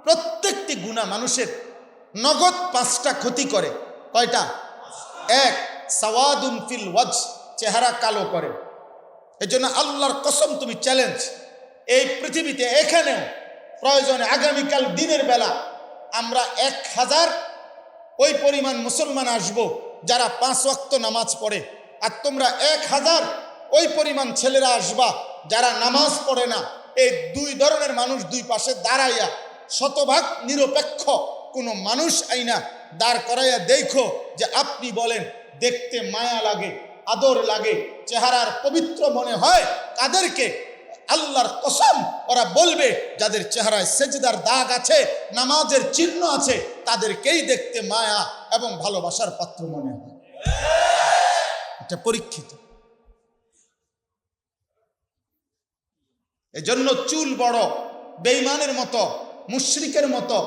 প্রত্যেকটি গুনাহ মানুষের নগদ 5টা ক্ষতি করে। কয়টা? 1, সাওয়াদুন ফিল ওয়াজ, চেহারা কালো করে। এজন্য আল্লাহর কসম, তুমি চ্যালেঞ্জ, এই পৃথিবীতে এখানেও প্রয়োজনে আগামীকাল দিনের বেলা আমরা 1000 ওই পরিমাণ মুসলমান আসবো যারা 5 ওয়াক্ত নামাজ পড়ে, আর তোমরা 1000 ওই পরিমাণ ছেলেরা আসবা যারা নামাজ পড়ে না। এই 2 ধরনের মানুষ দুই পাশে দাঁড়াইয়া শতভাগ নিরপেক্ষ কোনো মানুষ আইনা দাঁড় করাইয়া দেখো যে আপনি বলেন দেখতে মায়া লাগে, আদর লাগে, চেহারার পবিত্র মনে হয় কাদেরকে? আল্লাহর কসম, ওরা বলবে যাদের চেহারায় সেজদার দাগ আছে, নামাজের চিহ্ন আছে, তাদেরকেই দেখতে মায়া এবং ভালোবাসার পাত্র মনে হয়। এটা পরীক্ষিত। এজন্য চুল বড়, বেঈমানের মতো, মুশরিকের মতো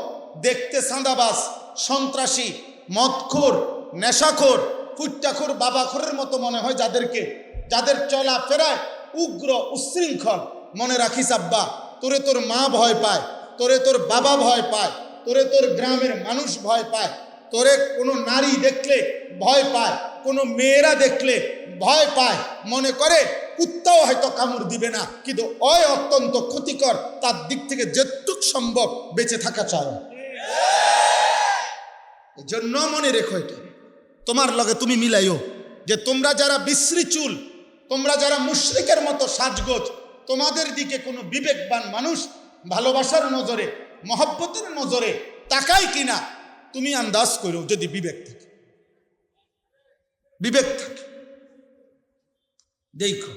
দেখতে, সাঁদাবাজ, সন্ত্রাসী, মদখোর, নেশাখোর, ফুট্টাখোর, বাবাখোরের মতো মনে হয় যাদেরকে, যাদের চলাফেরায় উগ্র উচ্ছৃঙ্খল। মনে রাখিস আব্বা, তোরে তোর মা ভয় পায়, তোরে তোর বাবা ভয় পায়, তোরে তোর গ্রামের মানুষ ভয় পায়, তোরে কোনো নারী দেখলে ভয় পায়, কোনো মেয়েরা দেখলে ভয় পায়, মনে করে কুত্তাও হয়তো কামড় দিবে না, কিন্তু ওই অত্যন্ত ক্ষতিকর, তার দিক থেকে যেটুক সম্ভব বেঁচে থাকা চায়। এজন্য মনে রেখো, এটা তোমার লগে তুমি মিলাইও যে তোমরা যারা বিশ্রী চুল, তোমরা যারা মুশরিকের মতো সাজগোজ, তোমাদের দিকে কোনো বিবেকবান মানুষ ভালোবাসার নজরে, মহব্বতের নজরে তাকায় কিনা তুমি আন্দাজ করো। যদি বিবেক থাকে, বিবেক থাকে, দেখো।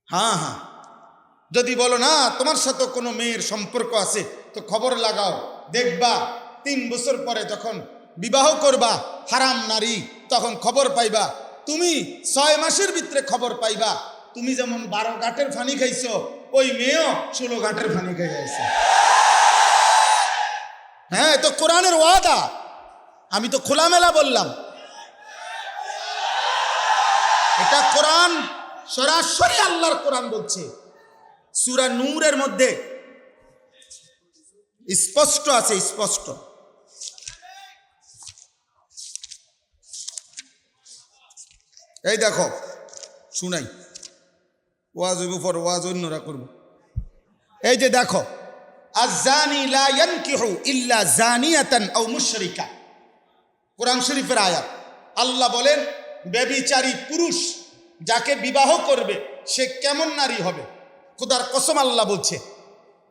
হ্যাঁ, যদি বলো না তোমার সাথে কোনো মেয়ের সম্পর্ক আছে, তো খবর লাগাও, দেখবা 3 বছর পরে যখন বিবাহ করবা হারাম নারী, তখন খবর পাইবা। তুমি 6 মাসের ভিতরে খবর পাইবা তুমি যেমন 12 ঘাটের ফানি খাইছো, ওই মেয়েও 16 ঘাটের ফানি খাই খাইছে। হ্যাঁ, তো কোরআনের ওয়াদা, আমি তো খোলামেলা বললাম। এটা কোরআন, সরাসরি আল্লাহর কোরআন বলছে। সূরা নূরের মধ্যে স্পষ্ট আছে, স্পষ্ট। এই দেখো, শুনাই, ওয়াজ হইব পর, ওয়াজ অন্যরা করব। এই যে দেখো, আয-যানি লা ইয়ানকিহু ইল্লা যানিয়াতান আও মুশরিকা, কোরআন শরীফের আয়াত। আল্লাহ বলেন ব্যভিচারী পুরুষ যাকে বিবাহ করবে সে কেমন নারী হবে? খোদার কসম আল্লাহ বলছে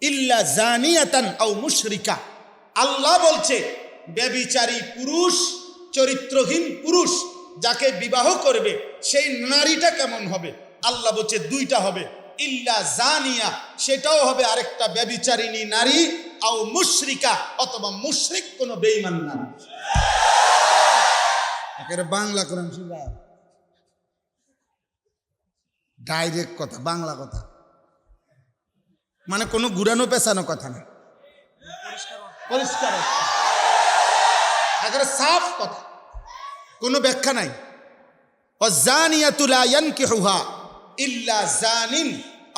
ইল্লা যানিয়াতান আও মুশরিকা। আল্লাহ বলছে ব্যভিচারী পুরুষ, চরিত্রহীন পুরুষ যাকে বিবাহ করবে সেই নারীটা কেমন হবে? আল্লাহ বলছে 2টা হবে, ইল্লা জানিয়া, সেটাও হবে আরেকটা ব্যভিচারিণী নারী, আও মুশরিকা, অথবা মুশরিক কোন বেঈমান নারী। একেবারে বাংলা কোরআন শুনবা, ডাইরেক্ট কথা, বাংলা কথা, মানে কোনো ঘুরানো পেছানো কথা না, পরিষ্কার একেবারে সাফ কথা, কোনো ব্যাখ্যা নাই। ওয়াজ-যানিয়াতু লা ইয়ানকিহুহা ইল্লা যানিন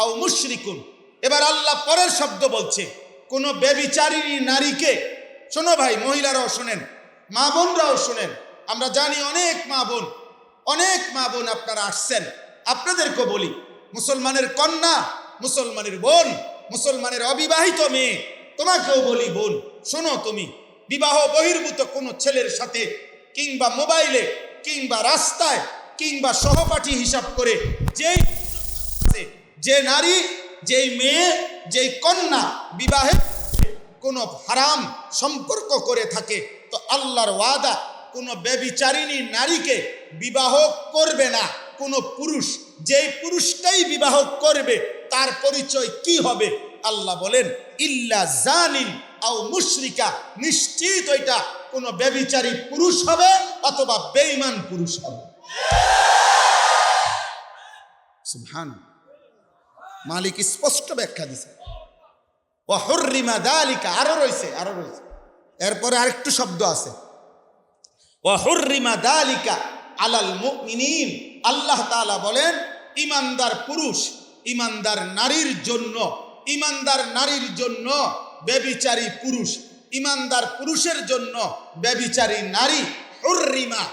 আও মুশরিকুন। এবার আল্লাহ পরের শব্দ বলছে, কোন ব্যভিচারিণী নারীকে, শোনো ভাই, মহিলারাও শোনেন, মা বোনরাও শোনেন, আমরা জানি অনেক মা বোন আপনারা আসছেন, আপনাদেরকে বলি, মুসলমানের কন্যা, মুসলমানের বোন, মুসলমানের অবিবাহিত মেয়ে, তোমাকেও বলি বোন, শোনো, তুমি বিবাহ বহির্ভূত কোনো ছেলের সাথে কিংবা মোবাইলে কিংবা রাস্তায় কিংবা সহপাঠী হিসাব করে যে নারী, যেই মেয়ে, যেই কন্যা বিবাহে কোনো হারাম সম্পর্ক করে থাকে, তো আল্লাহর ওয়াদা কোনো ব্যভিচারিণী নারীকে বিবাহ করবে না কোনো পুরুষ। যেই পুরুষটাই বিবাহ করবে তার পরিচয় কি হবে? আল্লাহ বলেন ইল্লা জানিন আও মুশরিকা, নিশ্চিত ওইটা কোনো ব্যভিচারী পুরুষ হবে অথবা বেঈমান পুরুষ হবে। সুবহানাল্লাহ, মালিক স্পষ্ট ব্যাখ্যা দিছে। ওয়া হুররিমা যালিকা, আরো রয়েছে, এরপরে আরেকটু শব্দ আছে, ওয়া হুররিমা যালিকা আলাল মুমিনিন। আল্লাহ তাআলা বলেন ইমানদার পুরুষ, ইমানদার নারীর জন্য ব্যভিচারী পুরুষ, ইমানদার পুরুষের জন্য ব্যভিচারী নারী হুররিমা,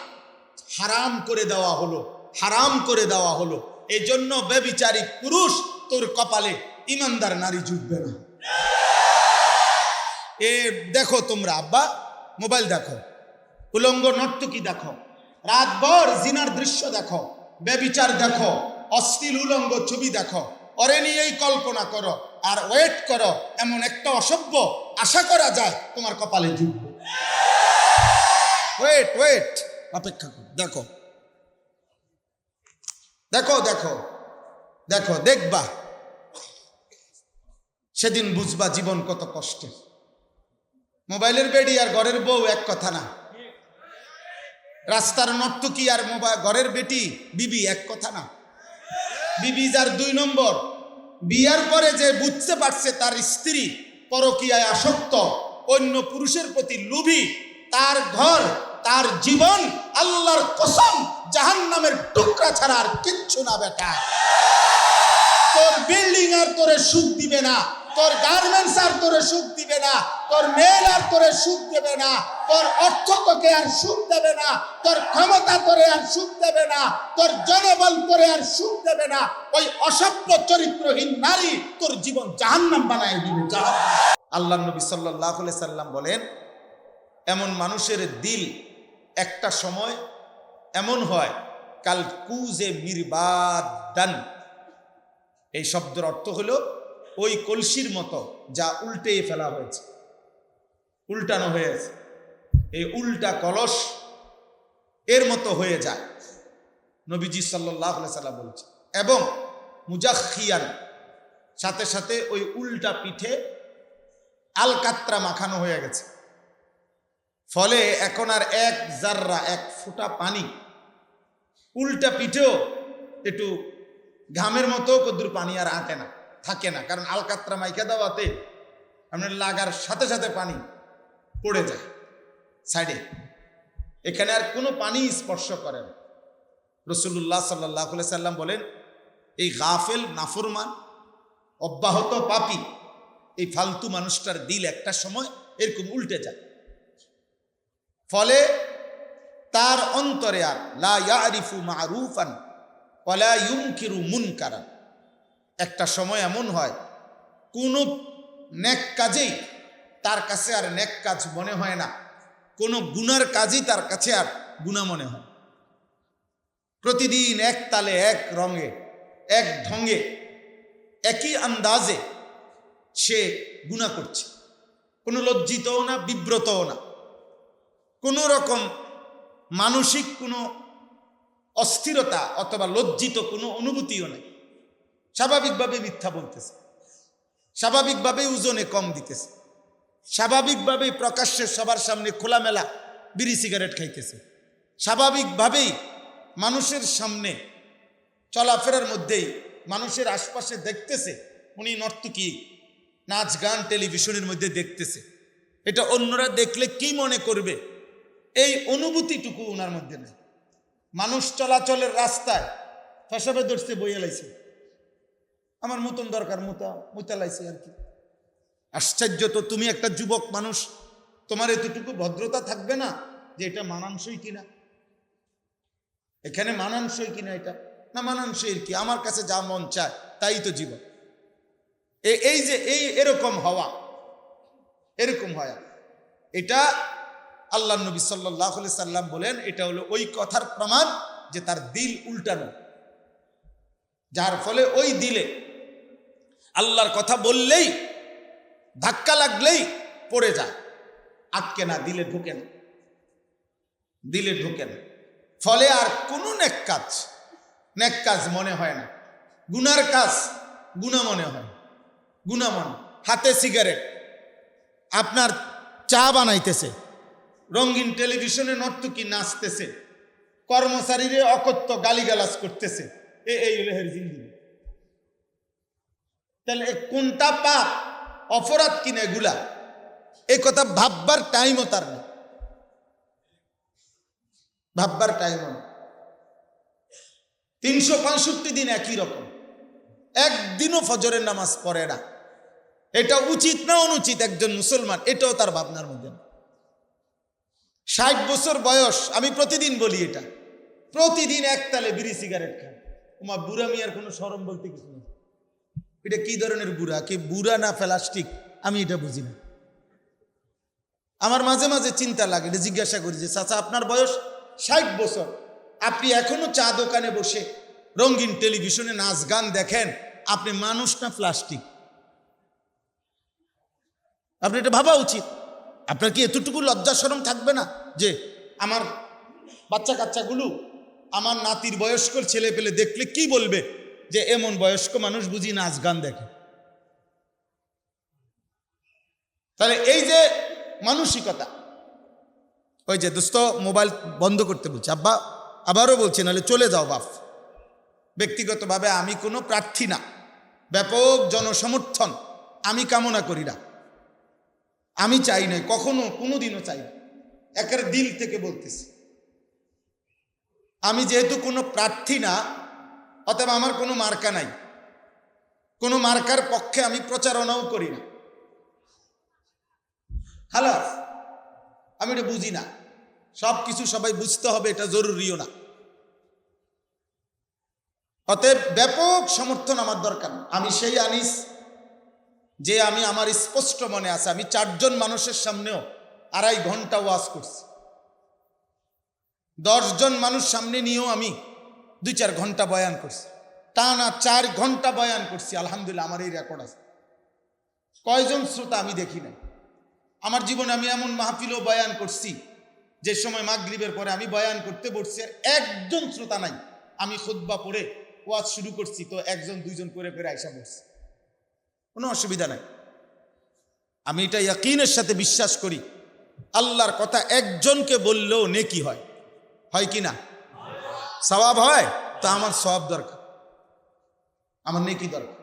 হারাম করে দেওয়া হলো, হারাম করে দেওয়া হলো। এই জন্য ব্যভিচারী পুরুষ তোর কপালে ইমানদার নারী জুটবে না। এ দেখো তোমরা আব্বা, মোবাইল দেখো, উলঙ্গ নর্তকী দেখো, রাতভর জিনার দৃশ্য দেখো, ব্যভিচার দেখো, অশ্লীল উলঙ্গ ছবি দেখো, ওরে নিয়েই কল্পনা করো আর ওয়েট করো এমন একটা অসভ্য আশা করা যায় তোমার কপালে জুটবে। ওয়েট ওয়েট, অপেক্ষা করো, দেখো দেখো দেখো দেখো, দেখবা সেদিন বুঝবা জীবন কত কষ্টের। মোবাইলের বেডি আর ঘরের বউ এক কথা না, রাস্তার নর্তকী আর ঘরের বেটি বিবি এক কথা না। বিবি যার 2 নম্বর, বিয়ার পরে যে বুঝতে পারছে তার স্ত্রী পরকীয়ায় আসক্ত, অন্য পুরুষের প্রতি লোভী, তার ঘর তার জীবন আল্লাহর কসম জাহান্নামের টুকরা ছাড়া আর কিচ্ছু না বেটা। তোর বিল্ডিং আর তোরে সুখ দিবে না, তোর গার্মেন্টস আর তোরে সুখ দিবে না, তোর মেল আর তোরে সুখ দেবে না, তোর অর্থ তোকে আর সুখ দেবে না, তোর ক্ষমতা তোরে আর সুখ দেবে না, তোর জনবল তোরে আর সুখ দেবে না। ওই অসভ্য চরিত্রহীন নারী তোর জীবন জাহান্নাম বানায় দিবে। আল্লাহ নবী সাল্লাল্লাহু আলাইহি সাল্লাম বলেন, এমন মানুষের দিল একটা সময় এমন হয় কাল কুজে মিরবাদান। এই শব্দের অর্থ হলো ওই কলসির মতো যা উল্টে ফেলা হয়েছে, উল্টানো হয়েছে, এই উল্টা কলস এর মতো হয়ে যায়, নবীজি সাল্লাল্লাহু আলাইহি সাল্লাম বলছে। এবং মুজাখিয়ান, সাথে সাথে ওই উল্টা পিঠে আলকাত্রা মাখানো হয়ে গেছে, ফলে এখন আর এক জাররা, এক ফোঁটা পানি উল্টা পিঠেও একটু ঘামের মতো কদ্দুর পানি আর আঁটে না, থাকে না, কারণ আলকাত্রা মাইকা দেওয়াতে আপনার লাগার সাথে সাথে পানি পড়ে যায় সাইডে, এখানে আর কোনো পানি স্পর্শ করে না। রাসূলুল্লাহ সাল্লাল্লাহু আলাইহি সাল্লাম বলেন, এই গাফেল নাফরমান অব্যাহত পাপী এই ফালতু মানুষটার দিল একটা সময় এরকম উল্টে যায়, ফলে তার অন্তরে আর লা ইয়ারিফু মারুফান ওয়ালা ইউনকিরু মুনকারান। একটা সময় এমন হয় কোনো নেক কাজেই তার কাছে আর নেক কাজ মনে হয় না, কোনো গুনার কাজই তার কাছে আর গুনাহ মনে হয়। প্রতিদিন এক তালে, এক রঙে, এক ঢঙ্গে, একই আন্দাজে সে গুনাহ করছে, কোনো লজ্জিতও না, বিব্রতও না, কোনো রকম মানসিক কোনো অস্থিরতা অথবা লজ্জিত কোনো অনুভূতিও নেই। স্বাভাবিকভাবে মিথ্যা বলতেছে, স্বাভাবিকভাবে ওজনে কম দিতেছে, স্বাভাবিকভাবেই প্রকাশ্যে সবার সামনে খোলামেলা বিড়ি সিগারেট খাইতেছে, স্বাভাবিকভাবেই মানুষের সামনে চলাফেরার মধ্যেই মানুষের আশপাশে দেখতেছে উনি নর্তকী, নাচ গান টেলিভিশনের মধ্যে দেখতেছে। এটা অন্যরা দেখলে কি মনে করবে এই অনুভূতিটুকু ওনার মধ্যে নেই। মানুষ চলাচলের রাস্তায় ফেসাবে ধরছে, বইয়া লাইছে, আমার মতন দরকার, মুতা লাইছে আর কি। আশ্চর্য তো, তুমি একটা যুবক মানুষ, তোমার এতটুকু ভদ্রতা থাকবে না যে এটা মানানসই কিনা, এখানে মানানসই কিনা, এটা না মানানসই কি, আমার কাছে যা মন চায় তাই তো জীবন। এই যে এরকম হওয়া, এরকম হয়, এটা আল্লাহ নবী সাল্লাল্লাহু আলাইহি সাল্লাম বলেন এটা হলো ওই কথার প্রমাণ যে তার দিল উল্টানো, যার ফলে ওই দিলে আল্লাহর কথা বললেই, ধাক্কা লাগলেই পড়ে যায়, আটকে না, দিলে ঢুকে না, দিলে ঢুকে না। ফলে আর কোনো নেক কাজ মনে হয় না, গুনার কাজ গুনাহ মনে হয়, গুনাহ মনে। হাতে সিগারেট, আপনার চা বানাইতেছে, রঙিন টেলিভিশনে নর্তকী নাচতেছে, কর্মচারীরে অকথ্য গালিগালাজ করতেছে, এই হলো হের জিন্দেগি। তাহলে কোনটা পাপ, অপরাধ কিনা এগুলা, এই কথা ভাববার টাইমও তার নেই, ভাববার টাইমও নেই। 365 দিন একই রকম, একদিনও ফজরের নামাজ পড়ে না, এটা উচিত না অনুচিত একজন মুসলমান, এটাও তার ভাবনার মধ্যে না। 60 বছর বয়স, আমি প্রতিদিন বলি এটা, প্রতিদিন একতালে বিড়ি সিগারেট খান। তোমার বুড়া মিয়ার কোনো শরম বলতে কিছু নেই। এটা কি ধরনের বুড়া, কি বুড়া না প্লাস্টিক, আমি এটা বুঝি না। আমার মাঝে মাঝে চিন্তা লাগে, এটা জিজ্ঞাসা করি যে চাচা আপনার বয়স 60 বছর, আপনি এখনো চা দোকানে বসে রঙিন টেলিভিশনে নাচ গান দেখেন, আপনি মানুষ না প্লাস্টিক? আপনি এটা ভাবা উচিত। আপনার কি এতটুকু লজ্জা শরম থাকবে না যে আমার বাচ্চা কাচ্চাগুলো, আমার নাতির বয়স্ক ছেলে পেলে দেখলে কি বলবে যে এমন বয়স্ক মানুষ বুঝি নাচ গান দেখে? তাহলে এই যে মানসিকতা, ওই যে দোস্ত মোবাইল বন্ধ করতে বলছে, আব্বা আবারও বলছি নাহলে চলে যাও বাপ। ব্যক্তিগতভাবে আমি কোনো প্রার্থী না, ব্যাপক জনসমর্থন আমি কামনা করি না, আমি চাই নাই, কখনো কোনোদিনও চাই না, একের দিল থেকে বলতেছি। আমি যেহেতু কোনো প্রার্থী না, অতএব আমার কোনো মার্কা নাই, কোনো মার্কার পক্ষে আমি প্রচারণাও করি না। খালাস, আমি এটা বুঝি না, সব কিছু সবাই বুঝতে হবে এটা জরুরিও না। অতএব ব্যাপক সমর্থন আমার দরকার। আমি সেই আনিস যে আমি আমার স্পষ্ট মনে আছে, আমি 4 জন মানুষের সামনেও 2.5 ঘন্টা ওয়াজ করছি, 10 জন মানুষ সামনে নিয়েও আমি 2-4 ঘন্টা বয়ান করছি, টানা 4 ঘন্টা বয়ান করছি। আলহামদুলিল্লাহ আমার এই রেকর্ড আছে। কয়জন শ্রোতা আমি দেখি নাই আমার জীবনে। আমি এমন মাহফিলও বয়ান করছি যে সময় মাগরিবের পরে আমি বয়ান করতে বসছি, একজন শ্রোতা নাই। আমি খুতবা পড়ে ওয়াজ শুরু করছি তো 1-2 করে আইসা বসছি, কোনো অসুবিধা নাই। আমি এটা ইয়াকিনের সাথে বিশ্বাস করি, আল্লাহর কথা একজনকে বললেও নেকি হয়, হয় কি না? সওয়াব হয়। তা আমার সওয়াব দরকার, আমার নেকি দরকার।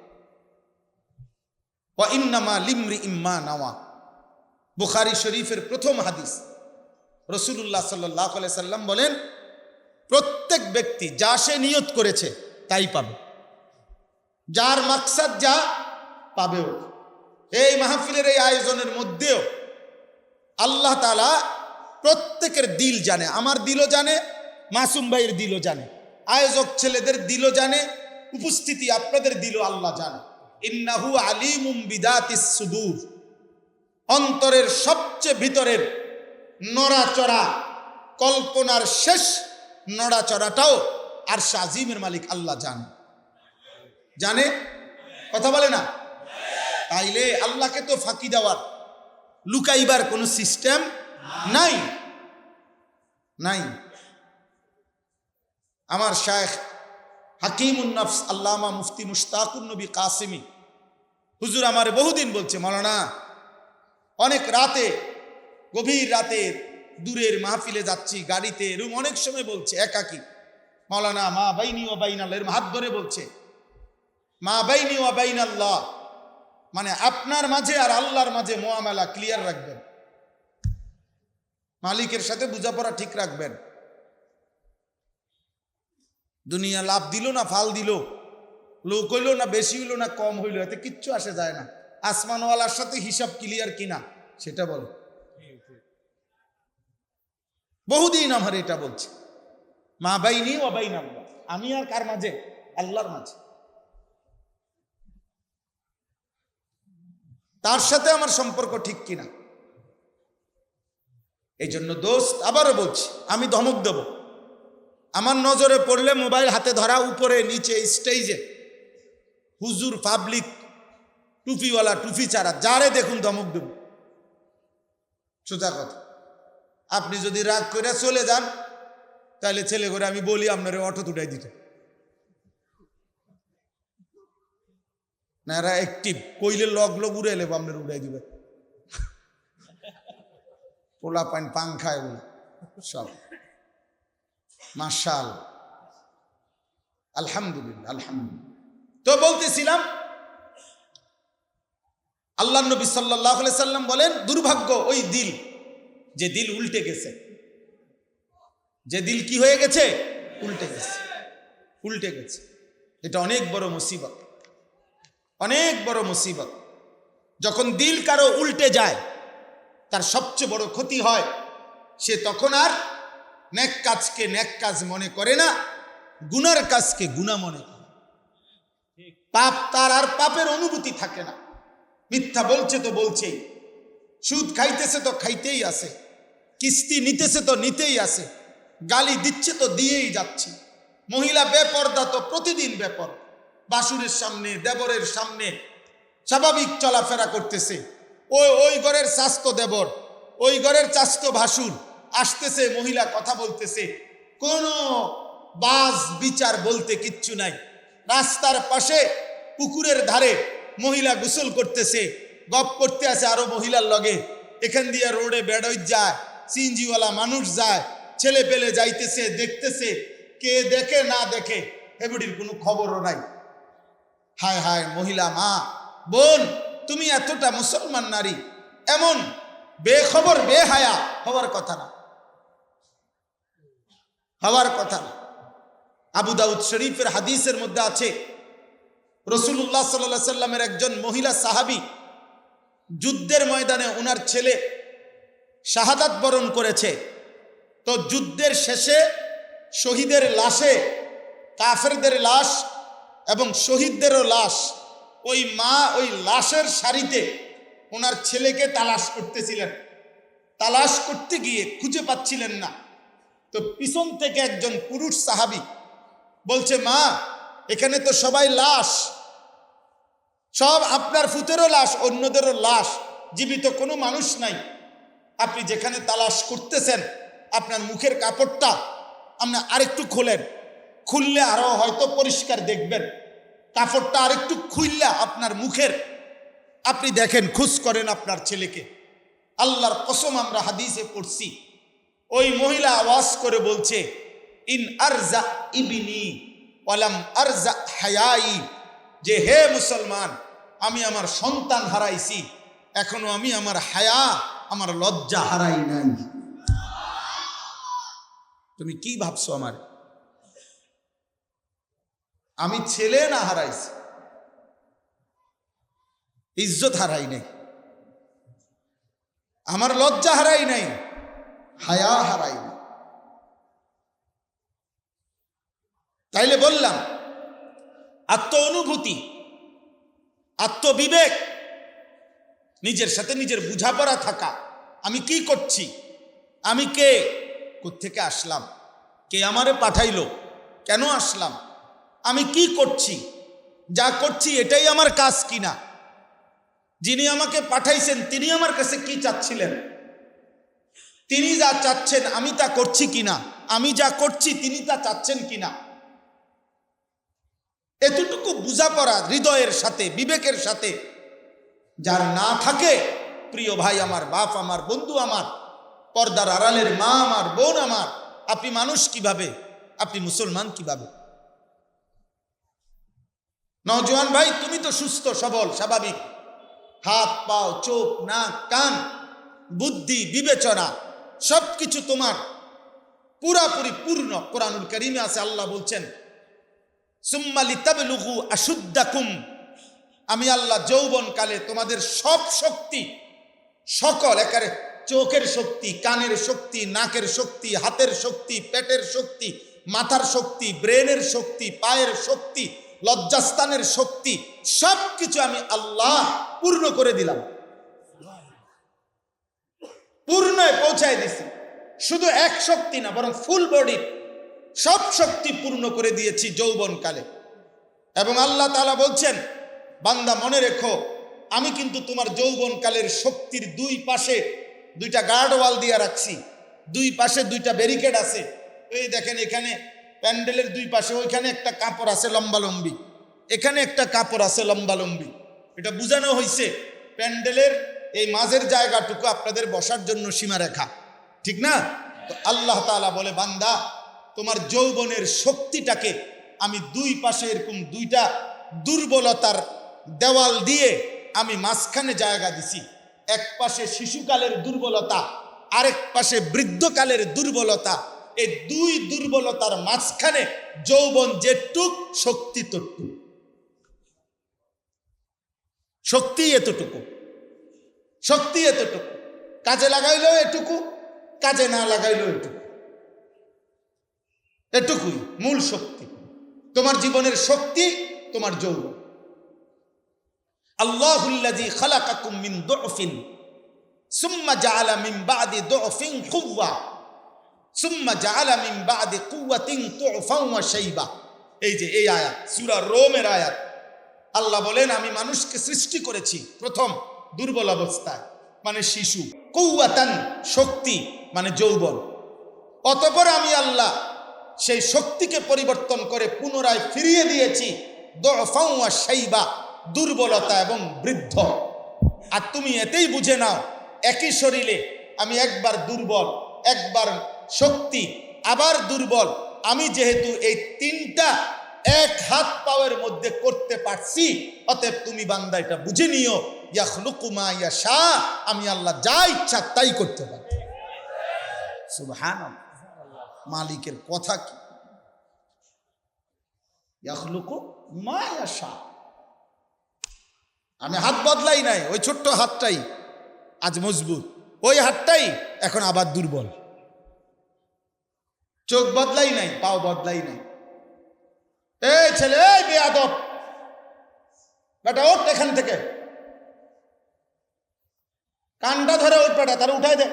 ওয়া ইন্নামা লিমরিইম মা নাওয়া, বুখারী শরীফের প্রথম হাদিস। রাসূলুল্লাহ সাল্লাল্লাহু আলাইহি সাল্লাম বলেন, প্রত্যেক ব্যক্তি যা সে নিয়ত করেছে তাই পাবে, যার মাকসাদ যা পাবেও। এই মাহফিলের এই আয়োজনের মধ্যেও আল্লাহ তাআলা প্রত্যেকের দিল জানে, আমার দিলও জানে, মাসুম ভাইয়ের দিলও জানে, আয়োজক ছেলেদের দিলও জানে, উপস্থিতি আপনাদের দিলও আল্লাহ জানে। ইন্নাহু আলিমুম বিদাতিস সুদূর, অন্তরের সবচেয়ে ভিতরের নড়াচড়া, কল্পনার শেষ নড়াচড়াটাও আরশ আজিমের মালিক আল্লাহ জানে। জানে? কথা বলে না? তাইলে আল্লাহকে তো ফাঁকি দেওয়ার, লুকাইবার কোনো সিস্টেম নাই, নাই। আমার শায়েখ হাকিমুন নফস আল্লামা মুফতি মুশতাকুন নবী কাসিমি হুজুর আমারে বহুদিন বলছে, মাওলানা অনেক রাতে, গভীর রাতে দূরের মাহফিলে যাচ্ছি গাড়িতে, রুম অনেক সময় বলছে একাকি, মাওলানা মা বাইনি ওয়া বাইনাল্লাহ, এর হাত ধরে বলছে মা বাইনি ওয়া বাইনাল্লাহ, মানে আপনার মাঝে আর আল্লাহর মাঝে মুআমালা ক্লিয়ার রাখবেন, মালিকের সাথে বোঝাপড়া ঠিক রাখবেন। দুনিয়া লাভ দিল না ফাল দিল, লোক হইল না বেশি হইল না কম হইল, এতে কিচ্ছু আসে যায় না। আসমানওয়ালার সাথে হিসাব ক্লিয়ার কিনা সেটা বলো। বহুদিন আমার এটা বলছে, মা বাইনি ওয়া বাইনাল্লাহ, আমি আর কার মাঝে? আল্লাহর মাঝে। তার সাথে আমার সম্পর্ক ঠিক কিনা। এই জন্য দোস্ত, আবারও বলছি, আমি ধমক দেব, আমার নজরে পড়লে মোবাইল হাতে ধরা, উপরে নিচে স্টেজে হুজুর, পাবলিক, টুপিওয়ালা, টুপি ছাড়া যারে দেখুন ধমক দেব। সোজা কথা। আপনি যদি রাগ করে চলে যান তাহলে ছেলে করে আমি বলি আপনার অটো উঠাই দিতে না, এরা অ্যাক্টিভ, কইলে লগ উড়ে এলে আপনার উড়াই দিবে, পোলা পাইন পাংখায় সব। মাশাল, আলহামদুলিল্লাহ, আলহামদুলিল্লাহ। তো বলতেছিলাম, আল্লাহ নবী সাল্লাল্লাহু আলাইহি সাল্লাম বলেন, দুর্ভাগ্য ওই দিল, যে দিল উল্টে গেছে, যে দিল কি হয়ে গেছে? উল্টে গেছে, উল্টে গেছে। এটা অনেক বড় মুসিবত, অনেক বড় মুসিবত। যখন দিল কারো উল্টে যায় তার সবচেয়ে বড় ক্ষতি হয়, সে তখন আর নেক কাজকে নেক কাজ মনে করে না, গুনার কাজকে গুনাহ মনে করে। পাপ তার আর পাপের অনুভূতি থাকে না। মিথ্যা বলছে তো বলছেই, সুদ খাইতেছে তো খাইতেই আছে, কিস্তি নিতেছে তো নিতেই আছে, গালি দিচ্ছে তো দিয়েই যাচ্ছে। মহিলা বেপর্দা তো প্রতিদিন বেপর্দা, বাসুরের সামনে দেবরের সামনে স্বাভাবিক চলাফেরা করতেছে। ওই ঘরের চাস্তো দেবর, ওই ঘরের চাস্তো ভাসুর আসতেছে, মহিলা কথা বলতেছে, কোনো বাজ বিচার বলতে কিচ্ছু নাই। রাস্তার পাশে পুকুরের ধারে মহিলা গোসল করতেছে, গপ করতে আছে আরো মহিলার লগে। এখান দিয়ে রোডে বেড়ই যায়, সিএনজিওয়ালা মানুষ যায়, ছেলে পেলে যাইতেছে, দেখতেছে, কে দেখে না দেখে এবিডির কোনো খবরও নাই। হায় হায় মহিলা, মা, বোন, তুমি এতটা মুসলমান নারী এমন বেখবর বেহায়া হওয়ার কথা না, হওয়ার কথা না। আবু দাউদ শরীফের হাদিসের মধ্যে আছে, রাসূলুল্লাহ সাল্লাল্লাহু আলাইহি সাল্লামের একজন মহিলা সাহাবী যুদ্ধের ময়দানে ওনার ছেলে শাহাদাত বরণ করেছে। তো যুদ্ধের শেষে শহীদের লাশে, কাফেরদের লাশ এবং শহীদদেরও লাশ, ওই মা ওই লাশের সারিতে ওনার ছেলেকে তালাশ করতেছিলেন। তালাশ করতে গিয়ে খুঁজে পাচ্ছিলেন না। তো পিছন থেকে একজন পুরুষ সাহাবী বলছে, মা, এখানে তো সবাই লাশ, সব আপনার ফুতেরও লাশ, অন্যদেরও লাশ, জীবিত কোনো মানুষ নাই। আপনি যেখানে তালাশ করতেছেন আপনার মুখের কাপড়টা আপনি আরেকটু খোলেন, খুললে আরো হয়তো পরিষ্কার দেখবেন। কাপড়টা আরেকটু খুললে আপনার মুখের আপনি দেখেন, খুশ করেন আপনার ছেলেকে। আল্লাহর কসম আমরা হাদিসে পড়ছি, ওই মহিলা আওয়াজ করে বলছে, ইন আরজা ইবনি ওয়ালাম আরজা হায়াই, যে হে মুসলমান, আমি আমার সন্তান হারাইছি, এখনো আমি আমার হায়া, আমার লজ্জা হারাই নাই। তুমি কি ভাবছো আমার? আমি ছেলে না হারাইছি, ইজ্জত হারাই নাই, আমার লজ্জা হারাই নাই, হায়া হারাই নাই। তাইলে বললাম, আত্ম অনুভূতি, আত্মবিবেক, নিজের সাথে নিজের বোঝাপড়া থাকা, আমি কি করছি, আমি কে, কোত্থেকে আসলাম, কে আমারে পাঠাইলো, কেন আসলাম, আমি কি করছি, যা করছি এটাই আমার কাজ কিনা, যিনি আমাকে পাঠাইছেন তিনি আমার কাছে কি চাচ্ছিলেন, তিনি যা চাচ্ছেন আমি তা করছি কিনা, আমি যা করছি তিনি তা চাচ্ছেন কিনা। এতটুকু বোঝাপড়া হৃদয়ের সাথে, বিবেকের সাথে যার না থাকে, প্রিয় ভাই আমার, বাপ আমার, বন্ধু আমার, পর্দার আড়ালের মা আমার, বোন আমার, আপনি মানুষ কিভাবে, আপনি মুসলমান কিভাবে? নওজোয়ান ভাই, তুমি তো সুস্থ সবল স্বাভাবিক, হাত পাও, চোখ, নাক, কান, বুদ্ধি, বিবেচনা সবকিছু তোমার পুরাপুরি পূর্ণ। কোরআনুল কারীমে আছে, আল্লাহ বলছেন, সুম্মা লিতাবলুগু আশুদ্দাকুম, আমি আল্লাহ যৌবনকালে তোমাদের সব শক্তি, সকল একারে, চোখের শক্তি, কানের শক্তি, নাকের শক্তি, হাতের শক্তি, পেটের শক্তি, মাথার শক্তি, ব্রেনের শক্তি, পায়ের শক্তি, লজ্জাস্থানের শক্তি, সবকিছু আমি আল্লাহ পূর্ণ করে দিলাম, পূর্ণ পৌঁছায় দিছি। শুধু এক শক্তি না, বরং ফুল বডি সব শক্তি পূর্ণ করে দিয়েছি যৌবনকালে। এবং আল্লাহ তাআলা বলছেন, বান্দা মনে রেখো, আমি কিন্তু তোমার যৌবনকালের শক্তির দুই পাশে দুইটা গার্ড ওয়াল দিয়ে রাখছি, দুই পাশে দুইটা ব্যারিকেড আছে। এই দেখেন, এখানে প্যান্ডেলের দুই পাশে ওইখানে একটা কাপড় আছে লম্বালম্বি, এখানে একটা কাপড় আছে লম্বালম্বি। এটা বোঝানো হয়েছে প্যান্ডেলের এই মাঝের জায়গাটুকু আপনাদের বসার জন্য সীমারেখা, ঠিক না? তো আল্লাহ তাআলা বলে, বান্দা তোমার যৌবনের শক্তিটাকে আমি দুই পাশে এরকম দুইটা দুর্বলতার দেওয়াল দিয়ে আমি মাঝখানে জায়গা দিছি। এক পাশে শিশুকালের দুর্বলতা, আরেক পাশে বৃদ্ধকালের দুর্বলতা। এই দুই দুর্বলতার মাঝখানে যৌবন যেটুক, শক্তি তটুক, শক্তি এতটুকু। শক্তি এতটুকু, কাজে লাগাইলেও এটুকু, কাজে না লাগাইলেও এটুকু, এটুকুই মূল শক্তি। তোমার জীবনের শক্তি তোমার যৌবন। আল্লাহুল্লাযী খালাকাকুম মিন দুফিন সুম্মা জাআলা মিন বাদি দুফিন কুওয়া সুম্মা জাআলা মিন বাদি কুওয়াতিন তুফান ওয়া শাইবা। এই যে এই আয়াত সূরা রোমের আয়াত। আল্লাহ বলেন আমি মানুষকে সৃষ্টি করেছি প্রথম দুর্বল অবস্থায় মানে শিশু, কুওয়াতান শক্তি মানে যৌবন, অতঃপর আমি আল্লাহ সেই শক্তিকে পরিবর্তন করে পুনরায় ফিরিয়ে দিয়েছি দুফান ওয়া শাইবা, দুর্বলতা এবং বৃদ্ধ। আর তুমি এতেই বুঝে নাও একই শরীরে আমি একবার দুর্বল, একবার শক্তি, আবার দুর্বল। আমি যেহেতু এই তিনটা এক হাত পাওয়ের মধ্যে করতে পারছি, অতএব তুমি বান্দা এটা বুঝে নিও ইয়াখলুকু মা ইয়াশা, আমি আল্লাহ যা ইচ্ছা তাই করতে পারি। সুবহানাল্লাহ, মালিকের কথা কি, ইয়াখলুকু মা ইয়াশা। আমি হাত বদলাই নাই, ওই ছোট্ট হাতটাই আজ মজবুত, ওই হাতটাই এখন আবার দুর্বল। চোখ বদলাই নাই, পাও বদলাই নাই। এই ছেলে, এই বেয়াদব বেটা, ওঠ এখান থেকে, কানটা ধরে ওঠ বেটা, তারা উঠাই দে।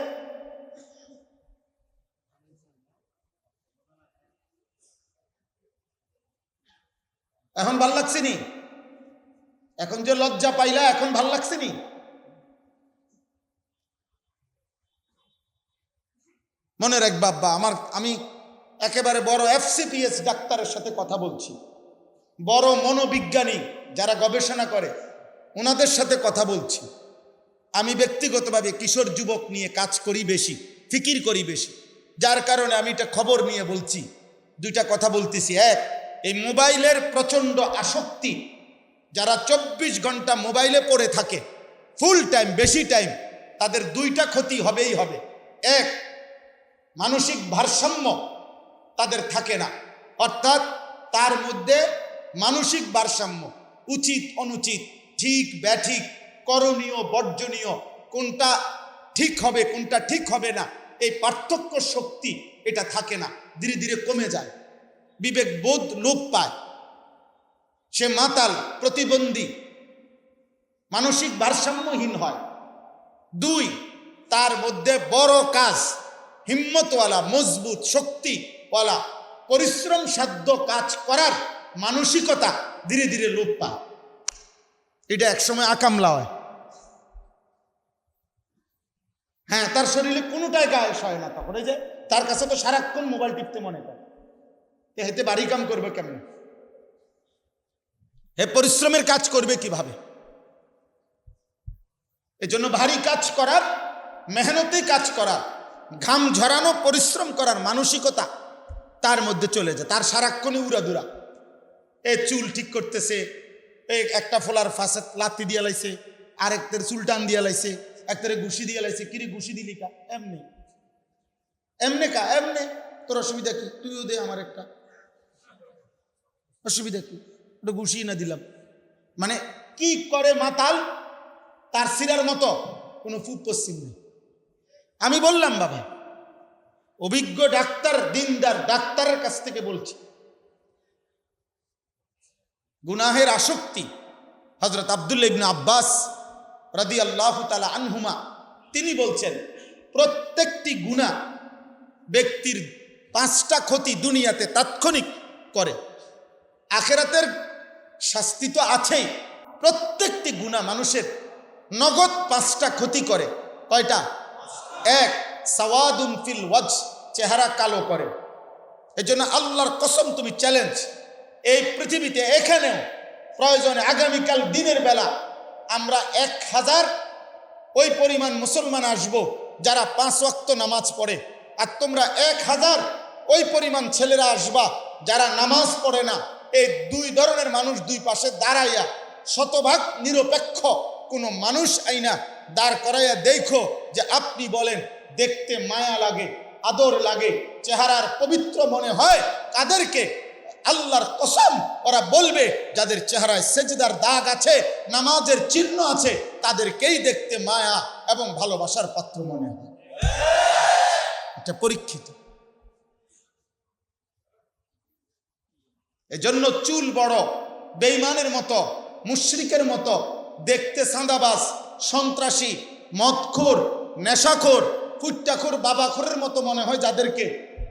এখন ভাল লাগছে নি? এখন যে লজ্জা পাইলা এখন ভাল লাগছে নি? মনে রাখবা আব্বা, আমি একেবারে বড় FCPS ডাক্তারের সাথে কথা বলছি, বড় মনোবিজ্ঞানী যারা গবেষণা করে ওনাদের সাথে কথা বলছি। আমি ব্যক্তিগতভাবে কিশোর যুবক নিয়ে কাজ করি বেশি, ফিকির করি বেশি, যার কারণে আমি এটা খবর নিয়ে বলছি। দুইটা কথা বলতেছি। এক, এই মোবাইলের প্রচণ্ড আসক্তি, যারা 24 ঘন্টা মোবাইলে পড়ে থাকে ফুল টাইম, বেশি টাইম, তাদের দুইটা ক্ষতি হবেই হবে। এক, মানসিক ভারসাম্য তাদের থাকে না, অর্থাৎ তার মধ্যে মানসিক ভারসাম্য, উচিত অনুচিত, ঠিক ব্যাঠিক, করণীয় বর্জনীয়, কোনটা ঠিক হবে কোনটা ঠিক হবে না, এই পার্থক্য শক্তি এটা থাকে না, ধীরে ধীরে কমে যায়, বিবেক বোধ লোপ পায়, সে মাতাল, প্রতিবন্ধী, মানসিক ভারসাম্যহীন হয়। দুই, তার মধ্যে বড় কাজ, হিম্মতওয়ালা, মজবুত, শক্তিওয়ালা, পরিশ্রম সাধ্য কাজ করার মানসিকতা ধীরে ধীরে লোপ পায়। এটা একসময় আকামলা হয়। হ্যাঁ, তার শরীরে কোনোটাই গায়ে সয় না, তখন এই যে তার কাছে তো সারাক্ষণ মোবাইল টিপতে মনে করে, এতে বাড়ি কাম করবে কেমন, হে পরিশ্রমের কাজ করবে কিভাবে? এজন্য ভারী কাজ করার, মেহনতি কাজ করার, ঘাম ঝরানো, পরিশ্রম করার মানসিকতা তার মধ্যে চলে যায়। তার সারাক্ষণই উড়াদুরা, এ চুল ঠিক করতেছে, এই একটা ফোলার ফাঁসে লাত্তি দিয়ে লাইছে, আরেকটার চুল টান দিয়ে লাইছে, একটারে ঘুষি দিয়ে লাইছে। কিরে ঘুষি দিলি কা? এমনি এমনি কা? এমনি। তোর অসুবিধা কি? তুইও দে আমার একটা, অসুবিধা কি? ওটা ঘুষি না দিলাম। মানে কি করে মাতাল, তার সিরার মতো কোনো ফুট পশ্চিম নেই। আমি বললাম বাবা, অভিজ্ঞ ডাক্তার, দিনদার ডাক্তারের কাছ থেকে বলছি, গুনাহের আসক্তি। হযরত আব্দুল্লাহ ইবনে আব্বাস রাদিয়াল্লাহু তাআলা আনহুমা তিনি বলছেন, প্রত্যেকটি গুনাহ ব্যক্তির 5টা ক্ষতি দুনিয়াতে তাৎক্ষণিক করে, আখিরাতের শাস্তি তো আছেই। প্রত্যেকটি গুনাহ মানুষের নগদ 5টা ক্ষতি করে। কয়টা? এক, সাওয়াদুন ফিল ওয়াজ, চেহারা কালো করে। এজন্য আল্লাহর কসম, তুমি চ্যালেঞ্জ, এই পৃথিবীতে এখানেও প্রয়োজনে আগামীকাল দিনের বেলা আমরা 1000 ওই পরিমাণ মুসলমান আসব যারা 5 ওয়াক্ত নামাজ পড়ে, আর তোমরা 1000 ওই পরিমাণ ছেলেরা আসবা যারা নামাজ পড়ে না। এই দুই ধরনের মানুষ দুই পাশে দাঁড়াইয়া শতভাগ নিরপেক্ষ কোনো মানুষ আইনা দাঁড় করাইয়া দেখো যে আপনি বলেন দেখতে মায়া লাগে, আদর লাগে, চেহারার পবিত্র মনে হয় কাদেরকে? আল্লাহর কসম, ওরা বলবে যাদের চেহারায় সেজদার দাগ আছে, নামাজের চিহ্ন আছে, তাদেরকেই দেখতে মায়া এবং ভালোবাসার পাত্র মনে হয়। এটা পরীক্ষিত। এজন্য চুল বড়, বেঈমানের মতো, মুশরিকের মতো, দেখতে চাঁদাবাজ, সন্ত্রাসী, মদখোর, নেশাখোর, ফুট্টাখোর, বাবাখোরের মতো মনে হয় যাদেরকে,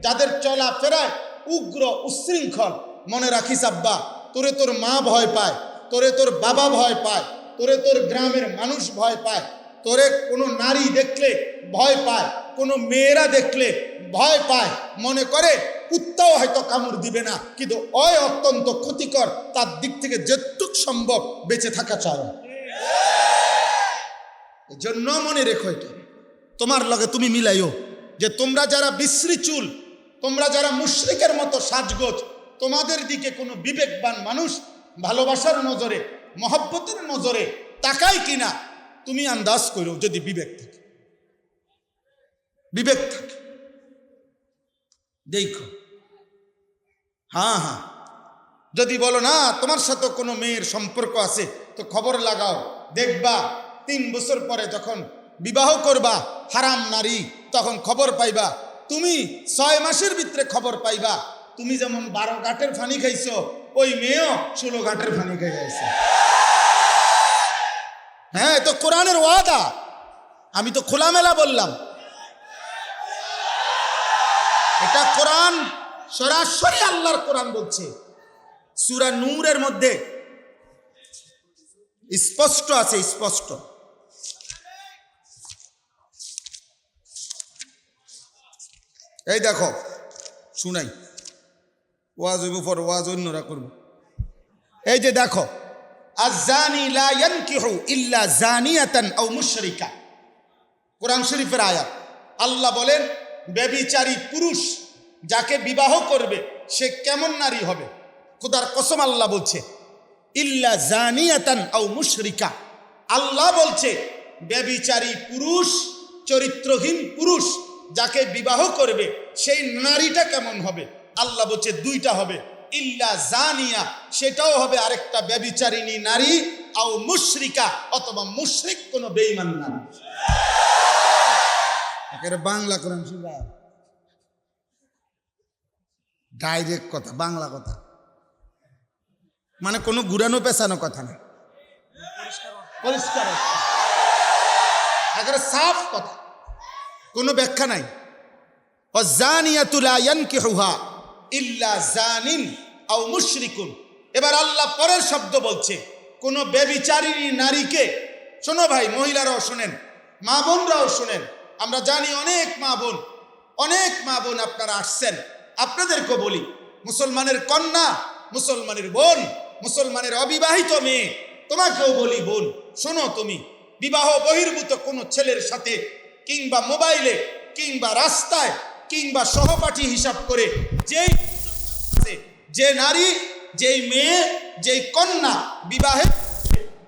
যাদের চলাফেরায় উগ্র উচ্ছৃঙ্খল। মনে রাখিস আব্বা, তোরে তোর মা ভয় পায়, তোরে তোর বাবা ভয় পায়, তোরে তোর গ্রামের মানুষ ভয় পায়, তোরে কোনো নারী দেখলে ভয় পায়, কোনো মেয়েরা দেখলে ভয় পায়, মনে করে কুত্তাও হয়তো কামড় দিবে না, কিন্তু ওই অত্যন্ত ক্ষতিকর, তার দিক থেকে যেটুক সম্ভব বেঁচে থাকা চায়। এজন্য মনে রেখো, এটা তোমার লগে তুমি মিলাইও যে তোমরা যারা বিশ্রী চুল, তোমরা যারা মুশরিকের মতো সাজগোজ, তোমাদের দিকে কোনো বিবেকবান মানুষ ভালোবাসার নজরে, মহব্বতের নজরে তাকায় কিনা তুমি আন্দাজ করো। যদি বিবেক থাকে, বিবেক থাকে, দেখো। হ্যাঁ, যদি বলো না তোমার সাথে কোনো মেয়ের সম্পর্ক আছে, তো খবর লাগাও, দেখবা 3 বছর পরে যখন বিবাহ করবা হারাম নারী, তখন খবর পাইবা। তুমি 6 মাসের ভিতরে খবর পাইবা, তুমি যেমন 12 ঘাটের ফানি খাইছো, ওই মেয়েও 16 ঘাটের ফানি খাই খাইছে। হ্যাঁ, তো কোরআনের ওয়াদা, আমি তো খোলামেলা বললাম। এটা কোরআন, সরাসরি আল্লাহর কোরআন বলছে। সূরা নূরের মধ্যে স্পষ্ট আছে, স্পষ্ট। এই দেখো, শুনাই, ওয়াজ হইব পর, ওয়াজ অন্যরা করবো। এই যে দেখো, আয-যানি লা ইয়ানকিহু ইল্লা যানিয়াতান আও মুশরিকা, কোরআন শরীফের আয়াত। আল্লাহ বলেন, ব্যভিচারী পুরুষ যাকে বিবাহ করবে সে কেমন নারী হবে? খোদার কসম আল্লাহ বলছে, ইল্লা জানিয়াতান আও মুশরিকা। আল্লাহ বলছে ব্যভিচারী পুরুষ, চরিত্রহীন পুরুষ যাকে বিবাহ করবে সেই নারীটা কেমন হবে? আল্লাহ বলছে 2টা হবে, ইল্লা জানিয়া, সেটাও হবে আরেকটা ব্যভিচারিণী নারী, আও মুশরিকা, অথবা মুশরিক কোন বেঈমান নারী। একেবারে বাংলা কোরআন শুনবা, ডাইরেক্ট কথা, বাংলা কথা, মানে কোনো ঘুরানো পেছানো কথা না, পরিষ্কার একেবারে সাফ কথা, কোনো ব্যাখ্যা নাই। ওয়াজানিয়াতু লা ইয়ানকিহুহা ইল্লা জানিন আও মুশরিকুন। এবার আল্লাহ পরের শব্দ বলছে, কোন ব্যভিচারিণী নারীকে, শোনো ভাই, মহিলারাও শোনেন, মা বোনরাও শোনেন, আমরা জানি অনেক মা বোন আপনারা আসছেন, আপনাদেরকে বলি, মুসলমানের কন্যা, মুসলমানের বোন, মুসলমানের অবিবাহিত মেয়ে, তোমাকেও বলি বোন, শোনো, তুমি বিবাহ বহির্ভূত কোনো ছেলের সাথে কিংবা মোবাইলে কিংবা রাস্তায় কিংবা সহপাঠী হিসাব করে যে নারী, যেই মেয়ে, যেই কন্যা বিবাহে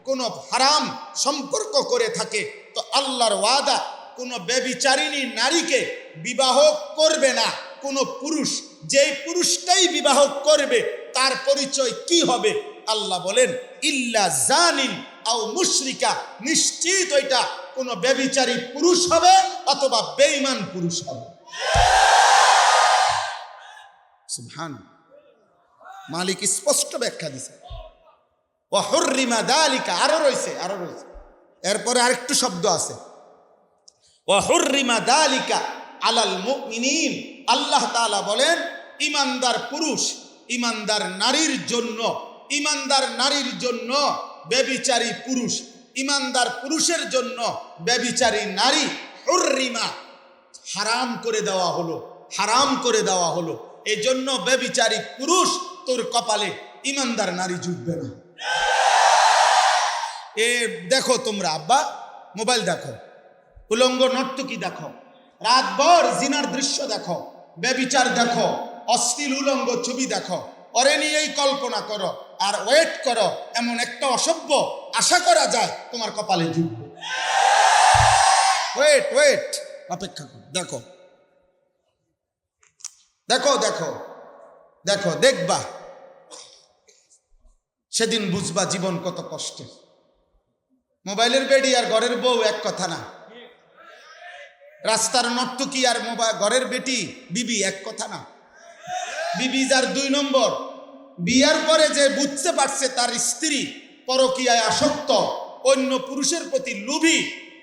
কোনো হারাম সম্পর্ক করে থাকে, তো আল্লাহর ওয়াদা, কোনো ব্যভিচারিণী নারীকে বিবাহ করবে না কোনো পুরুষ। যেই পুরুষটাই বিবাহ করবে তার পরিচয় কি হবে? আল্লাহ বলেন, ইল্লা জানিন আও মুশরিকা, নিশ্চিত ওইটা কোনো ব্যভিচারী পুরুষ হবে অথবা বেঈমান পুরুষ হবে। সুবহানাল্লাহ, মালিক স্পষ্ট ব্যাখ্যা দিছে। ওয়া হুররিমা যালিকা, আরো রয়েছে, এরপরে আরেকটু শব্দ আছে, ওয়া হুররিমা যালিকা আলাল মুমিনিন। আল্লাহ তাআলা বলেন, ইমানদার পুরুষ, ইমানদার নারীর জন্য ব্যভিচারী পুরুষ, ইমানদার পুরুষের জন্য ব্যভিচারী নারী, হুররিমা, হারাম করে দেওয়া হলো। এই জন্য ব্যভিচারী পুরুষ তোর কপালে ইমানদার নারী জুটবে না। এ দেখো তোমরা আব্বা, মোবাইল দেখো, উলঙ্গ নর্তকী দেখো, রাতভর জিনার দৃশ্য দেখো, ব্যভিচার দেখো, অশ্লীল উলঙ্গ ছবি দেখো, ওরে নিয়েই কল্পনা করো আর ওয়েট করো, এমন একটা অসভ্য আশা করা যায় তোমার কপালে জুটবে। ওয়েট, অপেক্ষা করো, দেখো, দেখবা, সেদিন বুঝবা জীবন কত কষ্টের। মোবাইলের বেডি আর ঘরের বউ এক কথা না, রাস্তার নর্তকী আর ঘরের বেটি বিবি এক কথা না। বিবি যার 2 নম্বর, বিয়ার পরে যে বুঝতে পারছে তার স্ত্রী পরকীয়ায় আসক্ত, অন্য পুরুষের প্রতি লোভী,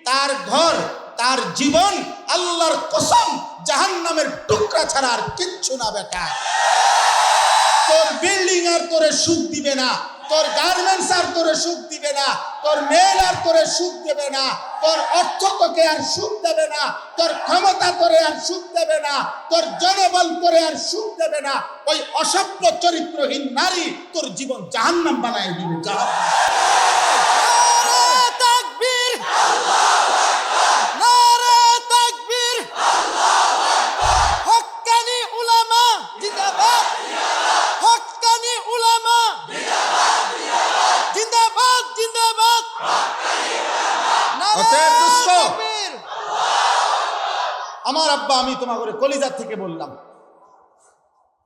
তার ঘর তার জীবন আল্লাহর কসম জাহান্নামের টুকরা ছাড়া আর কিচ্ছু না বেটা। তোর বিল্ডিং আর তোরে সুখ দিবে না, তোর গার্মেন্টস আর তোরে সুখ দিবে না, তোর মেল আর তোরে সুখ দেবে না, তোর অর্থ তোকে আর সুখ দেবে না, তোর ক্ষমতা তোরে আর সুখ দেবে না, তোর জনবল তোরে আর সুখ দেবে না। ওই অসভ্য চরিত্রহীন নারী তোর জীবন জাহান্নাম বানায় দিবে। আমার আব্বা, আমি তোমাকে কলিজার থেকে বললাম,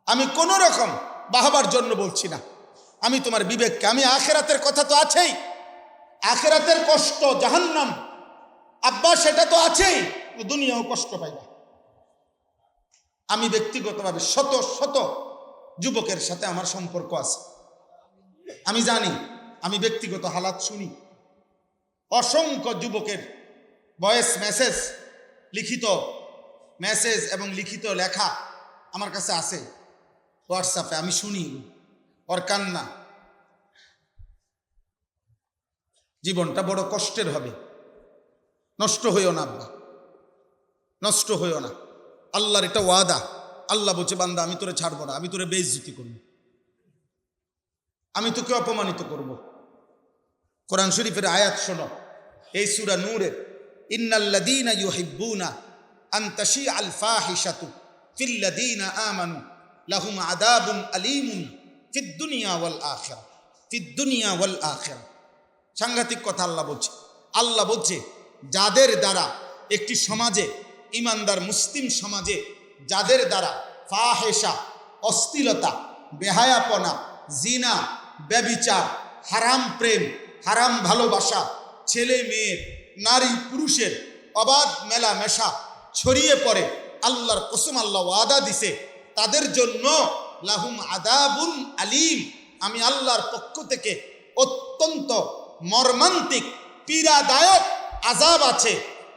আমি কোন রকম বাহাবার জন্য বলছি না, আমি তোমার বিবেককে, আমি আখেরাতের কথা তো আছেই, আখেরাতের কষ্ট জাহান্নাম আব্বা সেটা তো আছেই, দুনিয়াও কষ্ট পাইবা। আমি ব্যক্তিগতভাবে শত শত যুবকের সাথে আমার সম্পর্ক আছে, আমি জানি, আমি ব্যক্তিগত হালাত শুনি। অসংখ্য যুবকের ভয়েস মেসেজ, লিখিত মেসেজ এবং লিখিত লেখা আমার কাছে আছে হোয়াটসঅ্যাপে, আমি শুনি ওর কান্না। জীবনটা বড় কষ্টের হবে, নষ্ট হইও না আব্বা, নষ্ট হইও না। আল্লাহর এটা ওয়াদা, আল্লাহ বলছে বান্দা আমি তোরে ছাড়বো না, আমি তোরে বেইজ্জতি করব, আমি তোকে অপমানিত করব। কোরআন শরীফের আয়াত শোনো, এই সূরা নূরের, ইন্নাল্লাযীনা ইউহিব্বুনা আন তাশিআল ফাহিশাতু ফিল্লাযীনা আমানু লাহুম আযাবুন আলীমুন ফিদ দুনিয়া ওয়াল আখিরা, ফিদ দুনিয়া ওয়াল আখিরা। সাংঘাতিক কথা আল্লাহ বলছে। আল্লাহ বলছে যাদের দ্বারা একটি সমাজে, ইমানদার মুসলিম সমাজে, যাদের দ্বারা ফাহেশা, অশ্লীলতা, বেহায়াপনা, জিনা, ব্যভিচার, হারাম প্রেম, হারাম ভালোবাসা, ছেলে মেয়ের, নারী পুরুষের অবাধ মেলামেশা ছড়িয়ে পড়ে, আল্লাহর কসম আল্লাহ ওয়াদা দিছে তাদের জন্য লাহুম আযাবুন আলীম, আমি আল্লাহর পক্ষ থেকে অত্যন্ত মর্মান্তিক পীড়াদায়ক আযাব আছে।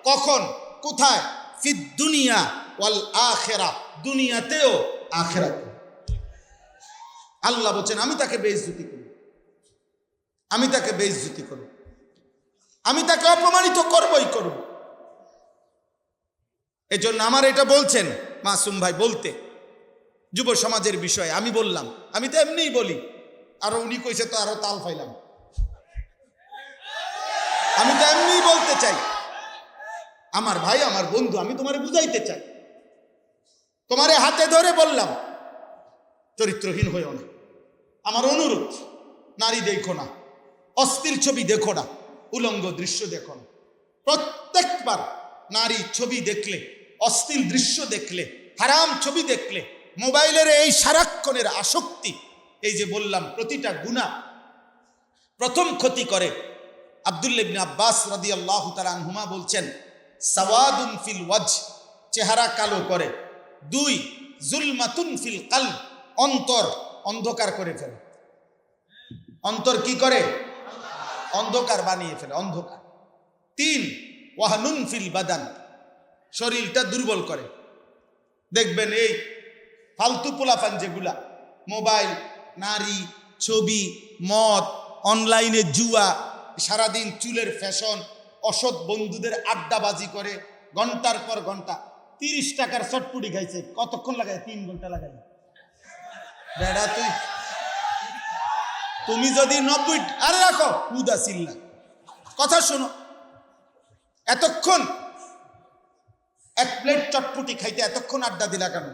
কখন, কোথায়? ফিদ দুনিয়া ওয়াল আখিরা, দুনিয়াতেও আখিরাতেও। আল্লাহ বলেন আমি তাকে বেইজ্জতি করব, আমি তাকে বেইজ্জতি করব, আমি তাকে অপমানিত করবই করব। এজন্য আমার এটা বলছেন মাসুম ভাই বলতে, যুব সমাজের বিষয়ে আমি বললাম, আমি তো এমনিই বলি, আরো উনি কইছে তো আরো তাল পাইলাম, আমি তো এমনিই বলতে চাই। আমার ভাই, আমার বন্ধু, আমি তোমারে বুঝাইতে চাই, তোমারে হাতে ধরে বললাম চরিত্রহীন হইও না। আমার অনুরোধ, নারী দেখো না, অস্থির ছবি দেখো না, উলঙ্গ দৃশ্য দেখো না। প্রত্যেকবার নারী ছবি দেখলে, অশ্লীল দৃশ্য দেখলে, হারাম ছবি দেখলে, মোবাইলের এই সারাক্ষণের আসক্তি, এই যে বললাম প্রতিটা গুনাহ প্রথম ক্ষতি করে। আব্দুল্লাহ ইবনে আব্বাস রাদিয়াল্লাহু তাআলা আনহুমা বলছেন, সাওয়াদুন ফিল ওয়াজ, চেহারা কালো করে। 2, জুলমাতুন ফিল কলব, অন্তর অন্ধকার করে ফেলে। অন্তর কি করে? অন্ধকার বানিয়ে ফেলে, অন্ধকার। 3, ওয়াহনুন ফিল বাদান, শরীরটা দুর্বল করে। দেখবেন এই ফালতু পোলাপান যেগুলা, মোবাইল, নারী, ছবি, মদ, অনলাইনে জুয়া, সারাদিন চুলের ফ্যাশন, অসৎ বন্ধুদের আড্ডাবাজি করে, ঘন্টার পর ঘন্টা। 30 টাকার চটপুটি খাইছে, কতক্ষণ লাগায়? 3 ঘন্টা লাগাই। বেড়া তুমি যদি 90, আরে রাখো উদা চিল্লা, কথা শোনো, এতক্ষণ 1 প্লেট চটপুটি খাইতে এতক্ষণ আড্ডা দিলা কেন?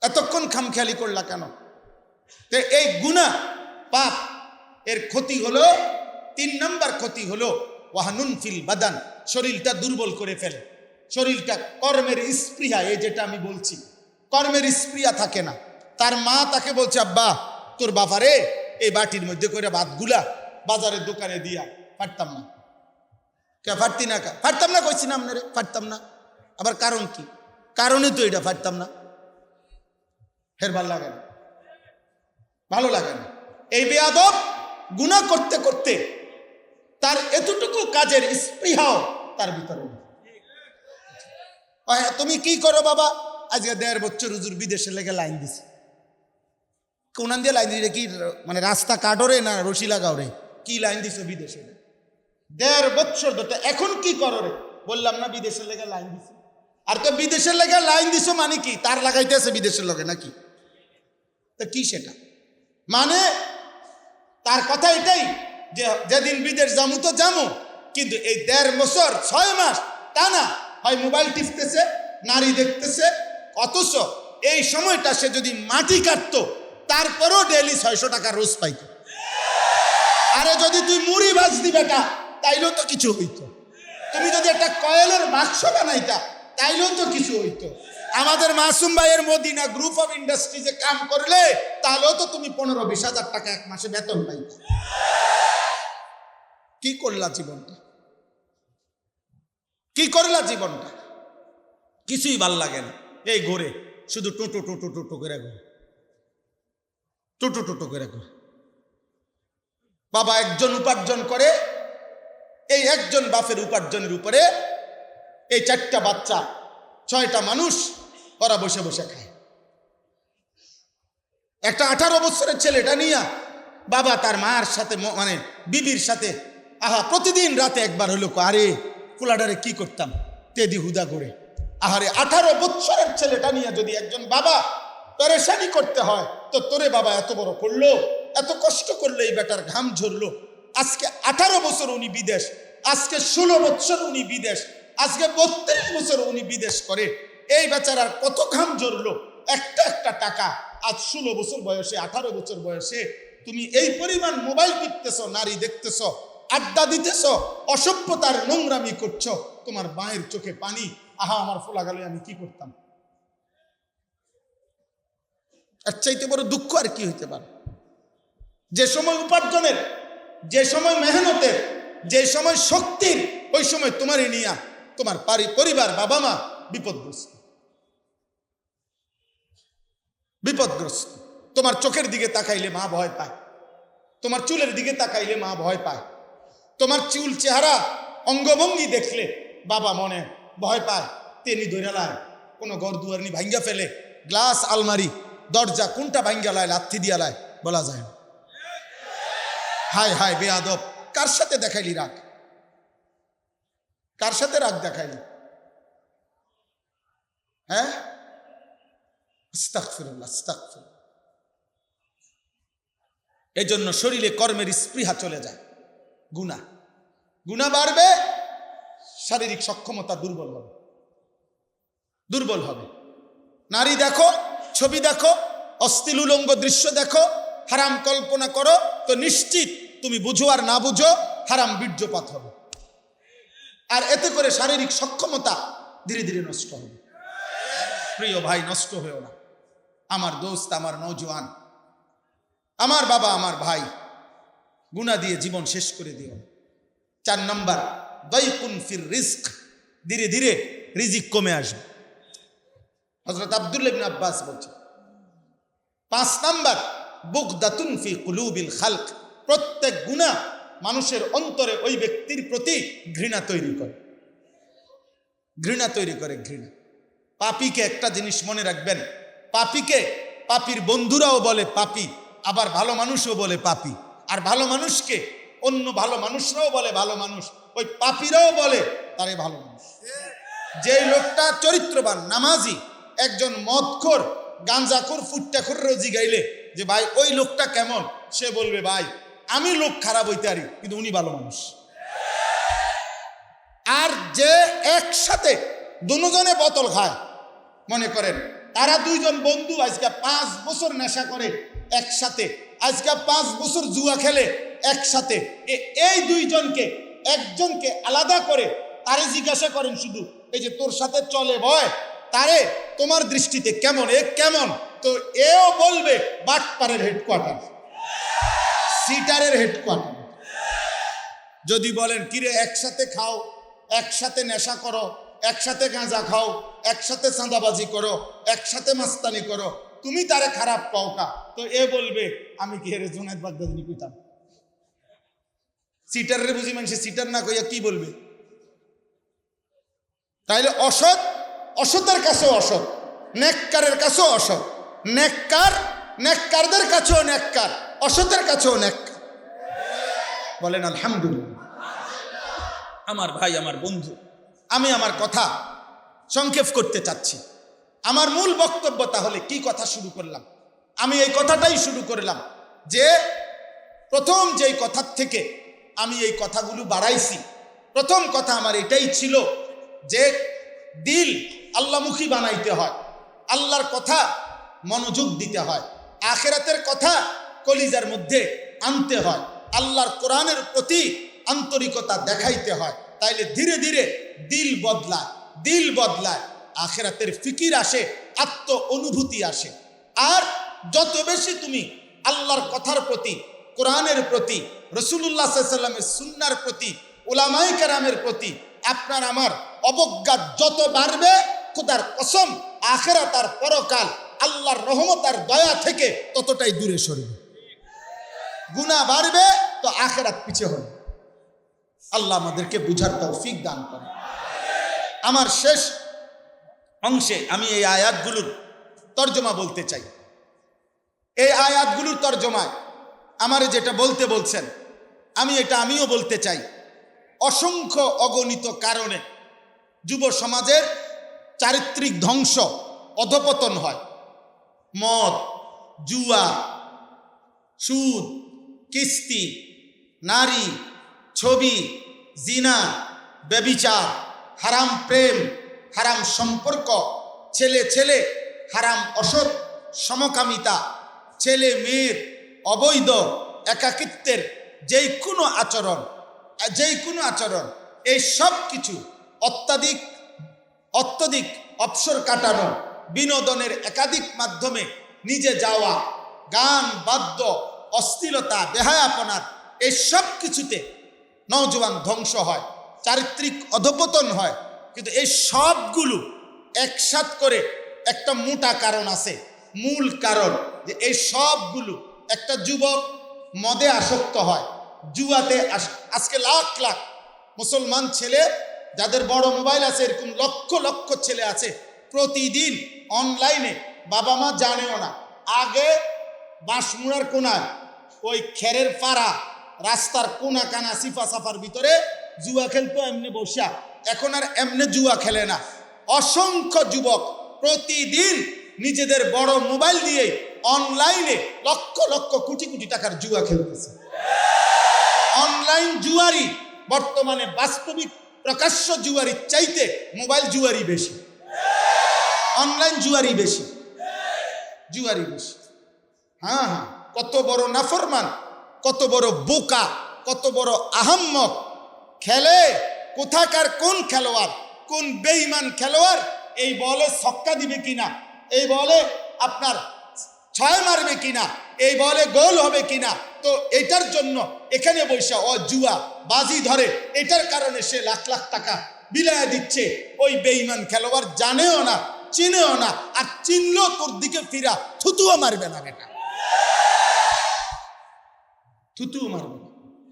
এতক্ষণ খামখেয়ালি করলা কেন? এই গুনাহ, পাপ, এর ক্ষতি হলো 3 নাম্বার ক্ষতি হলো ওয়াহনুন ফিল বাদান, শরীরটা দুর্বল করে ফেলে। শরীরটা কর্মের স্পৃহা, এই যেটা আমি বলছি, কর্মের স্পৃহা থাকে না। তার মা তাকে বলছে, আব্বা তোর বাবারে এই বাটির মধ্যে করে ভাতগুলা বাজারের দোকানে দিয়া, পারতাম না, কে ফাটতি না? ফাটতাম না কইছি না আপনারে, ফাটতাম না। আবার কারণ কি? কারণে তো এটা ফাটতাম না। ফের ভাল লাগে না, ভালো লাগে না। এই বেয়াদব গুনাহ করতে করতে তার এতটুকু কাজের স্পৃহাও তার ভিতরে নেই। তুমি কি করো বাবা? আজকে 1.5 বছর হুজুর বিদেশে লেগে লাইন দিছে। কোনান দিয়ে লাইন দিছে কি? মানে রাস্তা কাটরে না রশি লাগাও রে? কি লাইন দিছো বিদেশে? 1.5 বছর ধরে। এখন কি করো রে? বললাম না বিদেশের লেগে লাইন দিছে। আর তো বিদেশের লেগে লাইন দিছো মানে কি? তার লাগাইতেছে বিদেশের লগে নাকি? তো কি সেটা মানে? তার কথা এটাই যে যেদিন বিদেশ যামু তো যামু, কিন্তু এই 1.5 বছর 6 মাস তা না হয় মোবাইল টিপতেছে, নারী দেখতেছে। অথচ এই সময়টা সে যদি মাটি কাটতো তারপরও ডেইলি 600 টাকা রোজ পাইত। আরে যদি তুই মুড়ি ভাজতি বেটা তাইলেও তো কিছু হইতো। তুমি যদি একটা কয়েলের বাক্স বানাইতা তাইলেও তো কিছু হইতো। আমাদের মাসুম ভাইয়ের মদিনা গ্রুপ অফ ইন্ডাস্ট্রিজে কাম করলে তাহলেও তো তুমি 15-20 হাজার টাকা এক মাসে বেতন পাইতা। কি করলা জীবনটা? কি করলা জীবনটা? কিছুই ভাল লাগে না। এই ঘুরে শুধু টোটো টোটো টোটো করে ঘুরে, টোটো টোটো করে ঘুরে। বাবা একজন উপার্জন করে, এই একজন বাপের উপার্জনের উপরে এই 4টা বাচ্চা 6টা মানুষ ওরা বসে বসে খায়। একটা 18 বছরের ছেলেটা নিয়ে বাবা তার মার সাথে মানে বিবির সাথে প্রতিদিন রাতে একবার হলো আরে কুলাডারে কি করতাম তেদি হুদা করে। আহারে 18 বছরের ছেলেটা নিয়ে যদি একজন বাবা পরেশানি করতে হয়, তো তোরে বাবা এত বড় করলো, এত কষ্ট করলো, এই বেটার ঘাম ঝরলো। আজকে 18 বছর উনি বিদেশ, আজকে 16 বছর উনি বিদেশ, আজকে 32 বছর উনি বিদেশ করে। এই বেচারার কত ঘাম ঝরলো, একটা একটা টাকা। আজ 16 বছর বয়সে, 18 বছর বয়সে তুমি এই পরিমাণ মোবাইল টিপতেছ, নারী দেখতেছ, আড্ডা দিতেছ, অসভ্যতার নোংরামি করছো। তোমার মায়ের চোখে পানি। আহা আমার ফোলা গেলে আমি কি করতাম? এর চাইতে বড় দুঃখ আর কি হইতে পারে? যে সময় উপার্জনের, যে সময় মেহনতের, যে সময় শক্তির, ওই সময় তোমারই নিয়া তোমার পরিবার, বাবা মা বিপদগ্রস্ত, বিপদগ্রস্ত। তোমার চোখের দিকে তাকাইলে মা ভয় পায়, তোমার চুলের দিকে তাকাইলে মা ভয় পায়, তোমার চুল চেহারা অঙ্গভঙ্গি দেখলে বাবা মনে ভয় পায়। তেনি দৈরালায় কোনো ঘর দুয়ার নি ভাঙ্গা ফেলে, গ্লাস আলমারি দরজা কোনটা ভাঙ্গা লায়, লাথি দিয়া লায় বলা যায় না। হায় হায় বেয়াদব, কার সাথে দেখাইলি রাগ? কার সাথে রাগ দেখাইলি? হ্যাঁ, আস্তাগফিরুল্লাহ, আস্তাগফিরুল্লাহ। এই জন্য শরীরে কর্মের স্পৃহা চলে যায়। গুনাহ গুনাহ বাড়বে, শারীরিক সক্ষমতা দুর্বল হবে, দুর্বল হবে। নারী দেখো, ছবি দেখো, অশ্লীল উলঙ্গ দৃশ্য দেখো, হারাম কল্পনা করো, তো নিশ্চিত তুমি বুঝো আর না বুঝো হারাম বীর্যপাত হবে। আর এতে করে শারীরিক সক্ষমতা ধীরে ধীরে নষ্ট হবে। প্রিয় ভাই, নষ্ট হয়েও না। আমার দোস্ত, আমার নওজোয়ান, আমার বাবা, আমার ভাই, গুনাহ দিয়ে জীবন শেষ করে দিও। 4 নম্বর, দাইকুন ফির রিজক, ধীরে ধীরে রিজিক কমে আসবে। হযরত আব্দুল্লাহ ইবনে আব্বাস বলছে। 5 নম্বর, বুগদাতুন ফি কুলুবিল খালক, প্রত্যেক গুনাহ মানুষের অন্তরে ওই ব্যক্তির প্রতি ঘৃণা তৈরি করে, ঘৃণা তৈরি করে, ঘৃণা। পাপীকে একটা জিনিস মনে রাখবেন, পাপীকে পাপীর বন্ধুরাও বলে পাপী, আবার ভালো মানুষও বলে পাপী। আর ভালো মানুষকে অন্য ভালো মানুষরাও বলে ভালো মানুষ, ওই পাপীরাও বলে তারে ভালো মানুষ। যে লোকটা চরিত্রবান, নামাজি, একজন মদখোর, গাঁজাখোর, ফুট্টাখোর রোজি গাইলে যে ভাই ওই লোকটা কেমন, সে বলবে ভাই আমি লোক খারাপ হইতে পারি কিন্তু উনি ভালো মানুষ। আর যে একসাথে দুজনে বোতল খায়, মনে করেন তারা 2 জন বন্ধু আজকে 5 বছর নেশা করে একসাথে, আজকে 5 বছর জুয়া খেলে একসাথে, এই 2 জনকে একজনকে আলাদা করে তারে জিজ্ঞাসা করেন শুধু, এই যে তোর সাথে চলে ভয়, তারে তোমার দৃষ্টিতে কেমন, এ কেমন? তো এও বলবে বাটপাড়ের হেডকোয়ার্টার, সিটারের হেডকোয়ার্টার। যদি বলেন কিরে একসাথে খাও, একসাথে নেশা করো, একসাথে গাঁজা খাও, একসাথে চাঁদাবাজি করো, একসাথে মাস্তানি করো, তুমি তারে খারাপ পাও কা? তো এ বলবে আমি কি হেরে জুনায়েদ বাগদাদি কইতাম। সিটার রে বুঝি মানুষ সিটার না কইয়া কি বলবে? তাইলে অসৎ, অসতের কাছেও অসৎ, নেককারের কাছেও অসৎ, নেককার নেককারদের কাছেও নেককার, অসতের কাছেও নেককার। বলেন আলহামদুলিল্লাহ। আমার ভাই, আমার বন্ধু, আমি আমার কথা সংক্ষেপ করতে চাচ্ছি। আমার মূল বক্তব্য তাহলে কি কথা শুরু করলাম? আমি এই কথাটাই শুরু করলাম যে প্রথম যেই কথার থেকে আমি এই কথাগুলো বাড়াইছি, প্রথম কথা আমার এটাই ছিল যে দিল আল্লাহমুখী বানাইতে হয়, আল্লাহর কথা মনোযোগ দিতে হয়, আখিরাতের কথা কলিজার মধ্যে আনতে হয়, আল্লাহর কোরআনের প্রতি আন্তরিকতা দেখাইতে হয়। তাইলে ধীরে ধীরে দিল বদলায়, দিল বদলায়, আখিরাতের ফিকির আসে, আত্ম অনুভূতি আসে। আর যত বেশি তুমি আল্লাহর কথার প্রতি, কোরআনের প্রতি, রাসূলুল্লাহ সাল্লাল্লাহু আলাইহি ওয়াসাল্লামের সুন্নাহর প্রতি, উলামায়ে কেরামের প্রতি আপনার আমার অবজ্ঞা যত বাড়বে, খোদার কসম আখিরাত আর পরকাল আল্লাহর রহমত আর দয়া থেকে ততটাই দূরে সরবে। গুনাহ বাড়বে তো আখিরাত পিছিয়ে হবে। আল্লাহ আমাদেরকে বুঝার তৌফিক দান করে। আমার শেষ অংশে আমি এই আয়াতগুলোর তর্জমা বলতে চাই। এই আয়াতগুলোর তর্জমায় আমারে যেটা বলতে বলছেন আমিও বলতে চাই। অসংখ্য অগণিত কারণে যুব সমাজের চারিত্রিক ধ্বংস, অধপতন হয়। মদ, জুয়া, সুদ, কিস্তি, নারী, ছবি, জিনা, ব্যভিচার, হারাম প্রেম, হারাম সম্পর্ক, ছেলে ছেলে হারাম অসৎ সমকামিতা, ছেলে মেয়ের অবৈধ একাকিত্বের যেই কোনো আচরণ, এই সব কিছু অত্যধিক অবসর কাটানো, বিনোদনের একাধিক মাধ্যমে নিজে যাওয়া, গান বাদ্য, অশ্লীলতা, বেহায়াপনার এই সব কিছুতে নওজোয়ান ধ্বংস হয়, চারিত্রিক অধপতন হয়। কিন্তু এই সবগুলো একসাথ করে একটা মোটা কারণ আছে, মূল কারণ যে এই সবগুলো, একটা যুবক মদে আসক্ত হয়, জুয়াতে আজকে লাখ লাখ মুসলমান ছেলে যাদের বড় মোবাইল আছে, এরকম লক্ষ লক্ষ ছেলে আছে প্রতিদিন অনলাইনে, বাবা মা জানেও না। আগে বাঁশমুড়ার কোনায় ওই খেরের পাড়া রাস্তার কোনা কানা সিফা সাফার ভিতরে জুয়া খেলতো এমনি বসা, এখন আর এমনি জুয়া খেলে না। অসংখ্য যুবক প্রতিদিন নিজেদের বড় মোবাইল দিয়ে অনলাইনে লক্ষ লক্ষ কোটি কোটি টাকার জুয়া খেলতেছে। অনলাইন জুয়ারি বর্তমানে বাস্তবিক প্রকাশ্য জুয়ারির চাইতে মোবাইল জুয়ারি বেশি, অনলাইন জুয়ারি বেশি। হ্যাঁ, কত বড় নাফরমান, কত বড় বোকা, কত বড় আহাম্মক খেলে। কোথাকার কোন খেলোয়াড়, কোন বেঈমান খেলোয়াড় এই বলে ছক্কা দিবে কিনা, এই বলে আপনার 6 মারবে কিনা, এই বলে গোল হবে কিনা, তো এটার জন্য এখানে বৈশা ও জুয়া বাজি ধরে, এটার কারণে সে লাখ লাখ টাকা বিলায় দিচ্ছে। ওই বেঈমান খেলোয়াড় জানেও না, চিনেও না, আর চিনলেও তোর দিকে ফিরা থুতুও মারবে না বেটা, থুতুও মারবে না।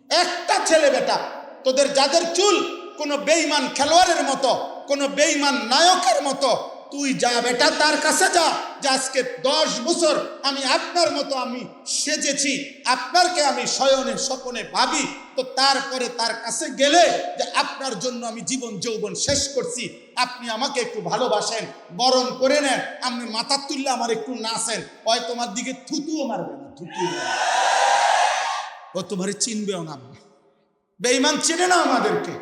একটা ছেলে বেটা তোদের যাদের চুল কোনো বেঈমান খেলোয়াড়ের মতো, কোনো বেঈমান নায়কের মতো, তুই যা বেটা তার কাছে যা, যে আজকে 10 বছর আমি আপনার মতো আমি সেজেছি, আপনারকে আমি শয়নে স্বপনে ভাবি, তো তারপরে তার কাছে গেলে যে আপনার জন্য আমি জীবন যৌবন শেষ করছি, আপনি আমাকে একটু ভালোবাসেন, বরণ করে নেন, আপনি মাথা তুললে আমার একটু নাচেন, ওই তোমার দিকে থুতুও মারবে না, থুতুও মারবে, ও তোমার চিনবেও না। বেঈমান চেনে না আমাদেরকে,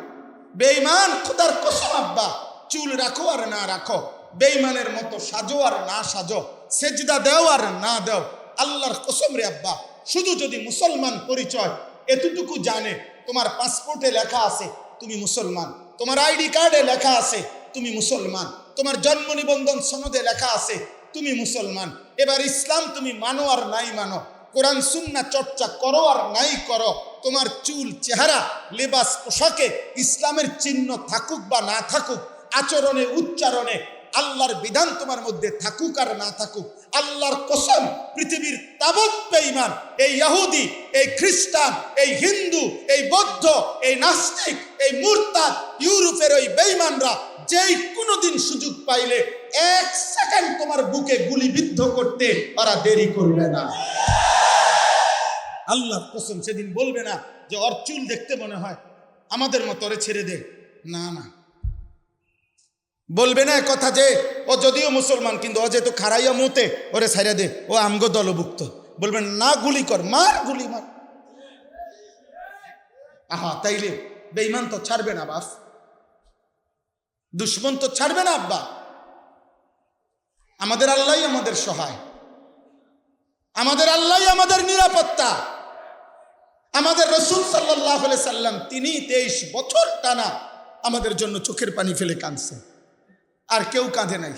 বেঈমান খোদার কসম আব্বা, চুল রাখো আর না রাখো, বেঈমানের মতো সাজো আর না সাজো, সেজদা দেও আর না দেও, আল্লাহর কসম রে আব্বা, শুধু যদি মুসলমান পরিচয় এতটুকু জানে, তোমার পাসপোর্টে লেখা আছে তুমি মুসলমান, তোমার আইডি কার্ডে লেখা আছে তুমি মুসলমান, তোমার জন্ম নিবন্ধন সনদে লেখা আছে তুমি মুসলমান। এবার ইসলাম তুমি মানো আর নাই মানো, কোরআন সুন্নাহ চর্চা করো আর নাই করো, তোমার চুল, চেহারা, লেবাস, পোশাকে ইসলামের চিহ্ন থাকুক বা না থাকুক, আচরণে, উচ্চারণে আল্লাহর বিধান তোমার মধ্যে থাকুক আর না থাকুক, আল্লাহর কসম পৃথিবীর তাবৎ বেঈমান, এই ইহুদি, এই খ্রিস্টান, এই হিন্দু, এই বৌদ্ধ, এই নাস্তিক, এই মুরতাদ, ইউরোপের ওই বেঈমানরা যেই কোনোদিন সুযোগ পাইলে 1 সেকেন্ড তোমার বুকে গুলিবিদ্ধ করতে ওরা দেরি করবে না। আল্লাহর কসম, সেদিন বলবে না যে ওর চুল দেখতে মনে হয় আমাদের মতো, ওরে ছেড়ে দে। না না, বলবে না কথা যে ও যদিও মুসলমান কিন্তু ও যেহেতু খারাইয়া মতে, ওরে ছাইরা দে, ও আমগো দলভুক্ত। বলবেন না, গুলি কর, মার, গুলি মার। আহা, তাইলে বেঈমান তো ছাড়বে না বাপ, দুশ্মন তো ছাড়বে না আব্বা। আমাদের আল্লাহই আমাদের সহায়, আমাদের আল্লাহই আমাদের নিরাপত্তা। আমাদের রাসূল সাল্লাল্লাহু আলাইহি সাল্লাম তিনি 23 বছর টানা আমাদের জন্য চোখের পানি ফেলে কাঁদছেন, আর কেউ কাঁদে নাই।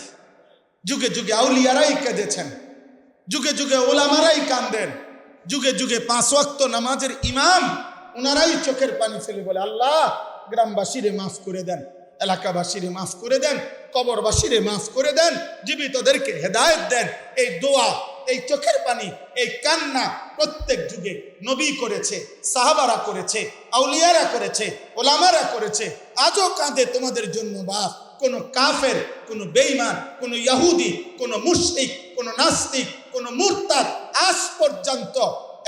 যুগে যুগে আউলিয়ারাই কেঁদেছেন, যুগে যুগে ওলামারাই কাঁদেন, যুগে যুগে 5 ওয়াক্ত নামাজের ইমাম ওনারাই চোখের পানি ফেলে বলে, আল্লাহ গ্রামবাসীরে মাফ করে দেন, এলাকাবাসীরে মাফ করে দেন, কবরবাসীরে মাফ করে দেন, জীবিতদেরকে হেদায়েত দেন। এই দোয়া, এই চোখের পানি, এই কান্না প্রত্যেক যুগে নবী করেছে, সাহাবারা করেছে, আউলিয়ারা করেছে, ওলামারা করেছে। আজও কাঁদে তোমাদের জন্য বাপ। কোন কাফের, কোন বেঈমান, কোন ইহুদি, কোন মুশরিক, কোন নাস্তিক, কোন মুরতাদ আজ পর্যন্ত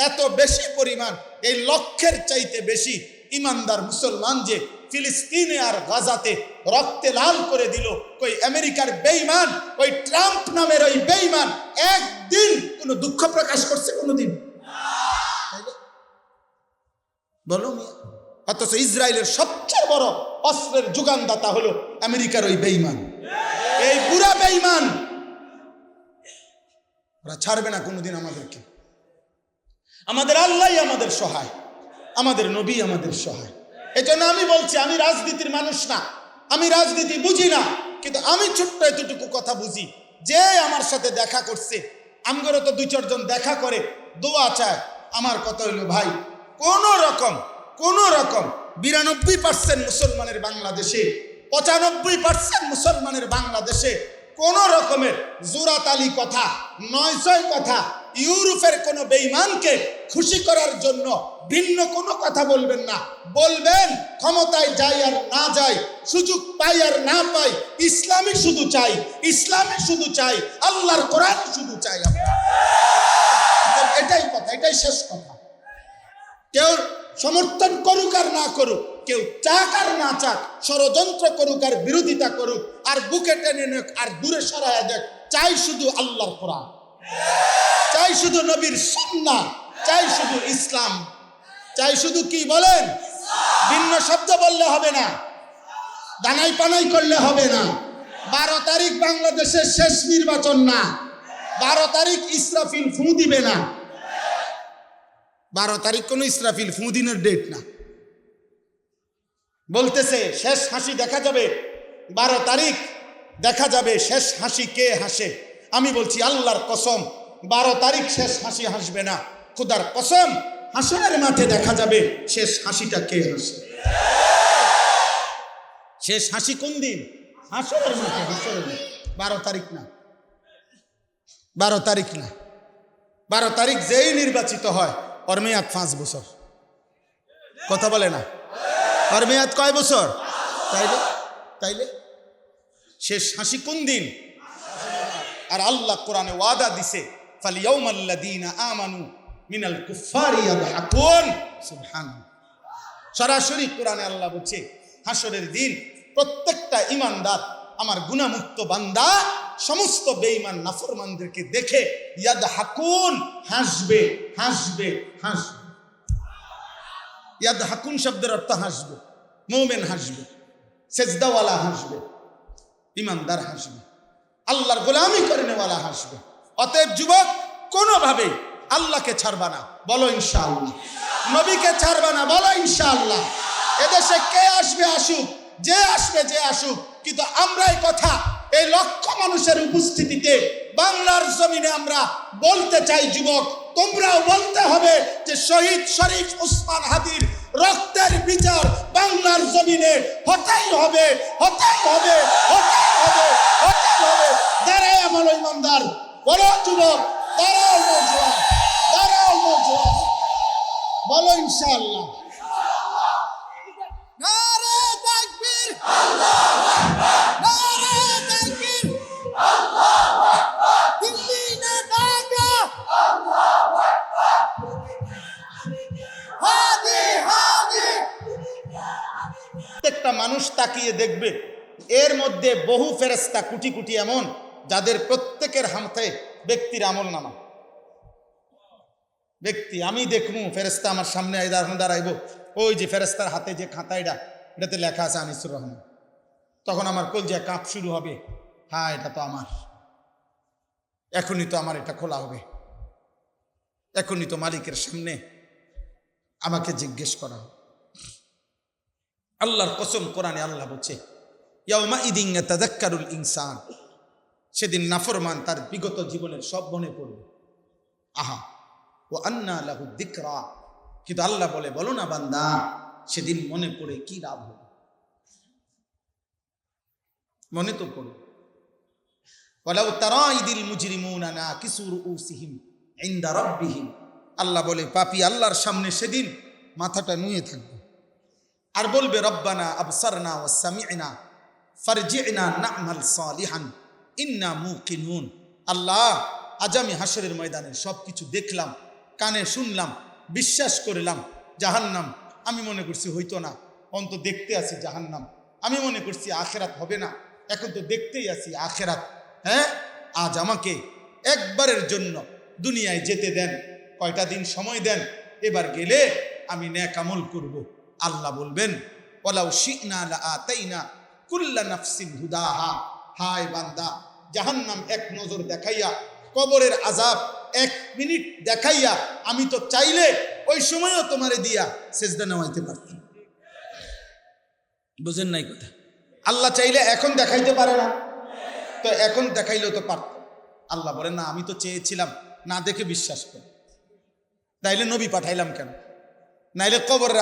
এত বেশি পরিমাণ, এই লক্ষের চাইতে বেশি ইমানদার মুসলমান যে ফিলিস্তিনে আর গাজাতে রক্তে লাল করে দিল, কই আমেরিকার বেঈমান, ওই ট্রাম্প নামের ওই বেঈমান একদিন কোনো দুঃখ প্রকাশ করছে কোনোদিন? বলো মিয়া। অথচ ইসরায়েলের সবচেয়ে বড় অস্ত্রের যোগানদাতা হলো আমেরিকার ওই বেঈমান, এই বুড়া বেঈমান। ওরা ছাড়বে না কোনোদিন আমাদেরকে। আমাদের আল্লাহই আমাদের সহায়, আমাদের নবী আমাদের সহায়। এজন্য আমি বলছি, আমি রাজনীতির মানুষ না, আমি রাজনীতি বুঝি না, কিন্তু আমি ছোট্ট এতটুকু কথা বুঝি। যে আমার সাথে দেখা করছে, আমগরও তো 2-4 জন দেখা করে দোয়া চায়। আমার কথা হইল ভাই, কোন রকম 92% মুসলমানের বাংলাদেশে, 95% মুসলমানের বাংলাদেশে কোন রকমের জোরাতালি কথা, 9-6 কথা, ইউরোপের কোন বেঈমানকে খুশি করার জন্য ভিন্ন কোনো কথা বলবেন না। বলবেন ক্ষমতায় যাই আর না যাই, সুযোগ পাই আর না পাই, ইসলামই শুধু চাই, ইসলামই শুধু চাই, আল্লাহর কোরআন শুধু চাই আমরা। এটাই কথা, এটাই শেষ কথা। কেউ সমর্থন করুক আর না করুক, কেউ চাক আর না চাক, ষড়যন্ত্র করুক আর বিরোধিতা করুক, আর বুকে টেনে নেক আর দূরে সরায়া দেখ, চাই শুধু আল্লাহর কোরআন, চাই শুধু নবীর সুন্নাহ, চাই শুধু ইসলাম, চাই শুধু কি বলেন, ভিন্ন শব্দ বললে হবে না, দানাই পানাই করলে হবে না। 12 তারিখ বাংলাদেশের শেষ নির্বাচন না, 12 তারিখ ইসরাফিল ফু দিবে না। 12 তারিখ কোন ইসরাফিল ফু দিনের ডেট না। বলতেছে শেষ হাসি দেখা যাবে 12 তারিখ, দেখা যাবে শেষ হাসি কে হাসে। আমি বলছি আল্লাহর কসম, 12 তারিখ শেষ হাসি হাসবে না, খোদার কসম হাসরের মাঠে দেখা যাবে শেষ হাসিটা কে হাসে। শেষ হাসি কোন দিন? হাসরের মাঠে, হাসরের মাঠে। 12 তারিখ না, 12 তারিখ না। 12 তারিখ যেই নির্বাচিত হয় ওর মেয়াদ 5 বছর। কথা বলে না, ওর মেয়াদ কয় বছর? তাইলে শেষ হাসি কোন দিন? আর আল্লাহ কোরআনে ওয়াদা দিছে, ফালিয়াউমাল্লাযীনা আমানু মিনাল কুফফারি ইয়াদহাকুন। সুবহানাল্লাহ। সরাসরি কোরআনে আল্লাহ বলছে হাসরের দিন প্রত্যেকটা ঈমানদার, আমার গুনাহমুক্ত বান্দা সমস্ত বেঈমান নাফরমানদেরকে দেখে ইয়াদহাকুন, হাসবে, হাসবে, হাসবে। ইয়াদহাকুন শব্দের অর্থ হাসবে, মুমিন হাসবে, সেজদাওয়ালা হাসবে, ঈমানদার হাসবে, আল্লাহর গোলামি করে নেওয়ালা হাসবে। অতএব যুবক, কোনোভাবে আল্লাহকে ছাড়বা না, বলো ইনশাআল্লাহ। নবীকে ছাড়বা না, বলো ইনশাআল্লাহ। এদেশে কে আসবে আসুক, যে আসবে যে আসুক, কিন্তু আমরা এই কথা এই লক্ষ মানুষের উপস্থিতিতে বাংলার জমিনে আমরা বলতে চাই, যুবক তোমরাও বলতে হবে যে শহীদ শরীফ ওসমান হাদির রক্তের বিচার বাংলার জমিনে হতেই হবে, হতেই হবে, হতেই হবে, হতেই হবে। দাঁড়াও আমার ইমানদার, বলো যুবক, দাঁড়াও নওজোয়ান, দাঁড়াও নওজোয়ান, বলো ইনশাআল্লাহ। নারে তাকবীর, আল্লাহু আকবার, নারে তাকবীর, আল্লাহু আকবার, দিল্লি না ঢাকা, আল্লাহু আকবার, হাদি হাদি। প্রত্যেকটা মানুষ তাকিয়ে দেখবে, এর মধ্যে বহু ফেরেশতা কোটি কোটি এমন যাদের প্রত্যেকের হাতে ব্যক্তির আমলনামা। ব্যক্তি আমি দেখবো, ফেরেশতা আমার সামনে দাঁড়াইব, ওই যে ফেরেশতার হাতে যে খাতাটা, এটাতে লেখা আছে আনিসুর রহমান। তখন আমার কলজায় কাঁপ শুরু হবে, হ্যাঁ এটা তো আমার, এখনই তো আমার এটা খোলা হবে, এখনই তো মালিকের সামনে আমাকে জিজ্ঞেস করা হবে। আল্লাহর কসম, কোরআনে আল্লাহ বলছে ইয়াউমা ইদিন ইয়াতাযাক্কারুল ইনসান, সেদিন নাফরমান তার বিগত জীবনের সব মনে পড়বে। আহা ও আন্না লাহু যিকরা, কিন্তু আল্লাহ বলে, বলো না বান্দা, সেদিন মনে পড়ে কি লাভ হবে? মনে তো পড়ে। ওয়ালাউ তারা ইদিল মুজরিমুনা নাকিসু রুউসিহিম ইনদা রাব্বিহিম, আল্লাহ বলে পাপী আল্লাহর সামনে সেদিন মাথাটা নুয়ে থাকবে আর বলবে, রব্বানা আবসারনা ওয়া সামি'না ফারজি'না না'মাল সালিহান ইন্না মুকিনুন। আল্লাহ, আজ আমি হাসরের ময়দানে সব কিছু দেখলাম, কানে শুনলাম, বিশ্বাস করলাম। জাহান্নাম আমি মনে করছি হইতো না, অন্ত দেখতে আছি জাহান্নাম। আমি মনে করছি আখেরাত হবে না, এখন তো দেখতেই আছি আখেরাত। হ্যাঁ, আজ আমাকে একবারের জন্য দুনিয়ায় যেতে দেন, কয়টা দিন সময় দেন, এবার গেলে আমি নেক আমল করব। আল্লাহ বলবেন, ওয়ালাউ শি'না লাআতাইনা কুল্লা নাফসিন হুদাহা। হায় বান্দা, জাহান্নাম এক নজর দেখাইয়া, কবরের আযাব 1 মিনিট দেখাইয়া আমি তো চাইলে ওই সময়ও তোমারে দিয়া সেজদা নেওয়াইতে পারতাম। বুঝেন নাই কথা? আল্লাহ চাইলে এখন দেখাইতে পারে না, তো এখন দেখাইলেও তো পারত। আল্লাহ বলেন না, আমি তো চেয়েছিলাম, না দেখে বিশ্বাস কর। তাইলে নবী পাঠাইলাম কেন? নাইলে কবর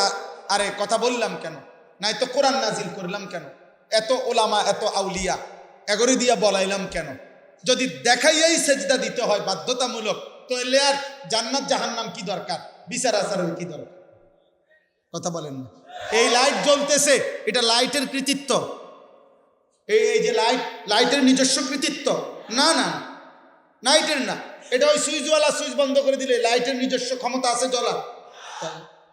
আরে কথা বললাম কেন? নাই তো কোরআন নাজিল করলাম কেন? এত ওলামা, এত আউলিয়া এগরি দিয়া বলাইলাম কেন? যদি দেখাইয়াই সেজদা দিতে হয় বাধ্যতামূলক, তো এলে আর জান্নাত জাহান্নাম কি দরকার? বিচার আচারের কি দরকার? কথা বলেন না। এই লাইট জ্বলতেছে, এটা লাইটের কৃতিত্ব? এই যে লাইটের নিজস্ব কৃতিত্ব? না না, লাইটের না, এটা ওই সুইচওয়ালা সুইচ বন্ধ করে দিলে লাইটের নিজস্ব ক্ষমতা আছে জ্বলার।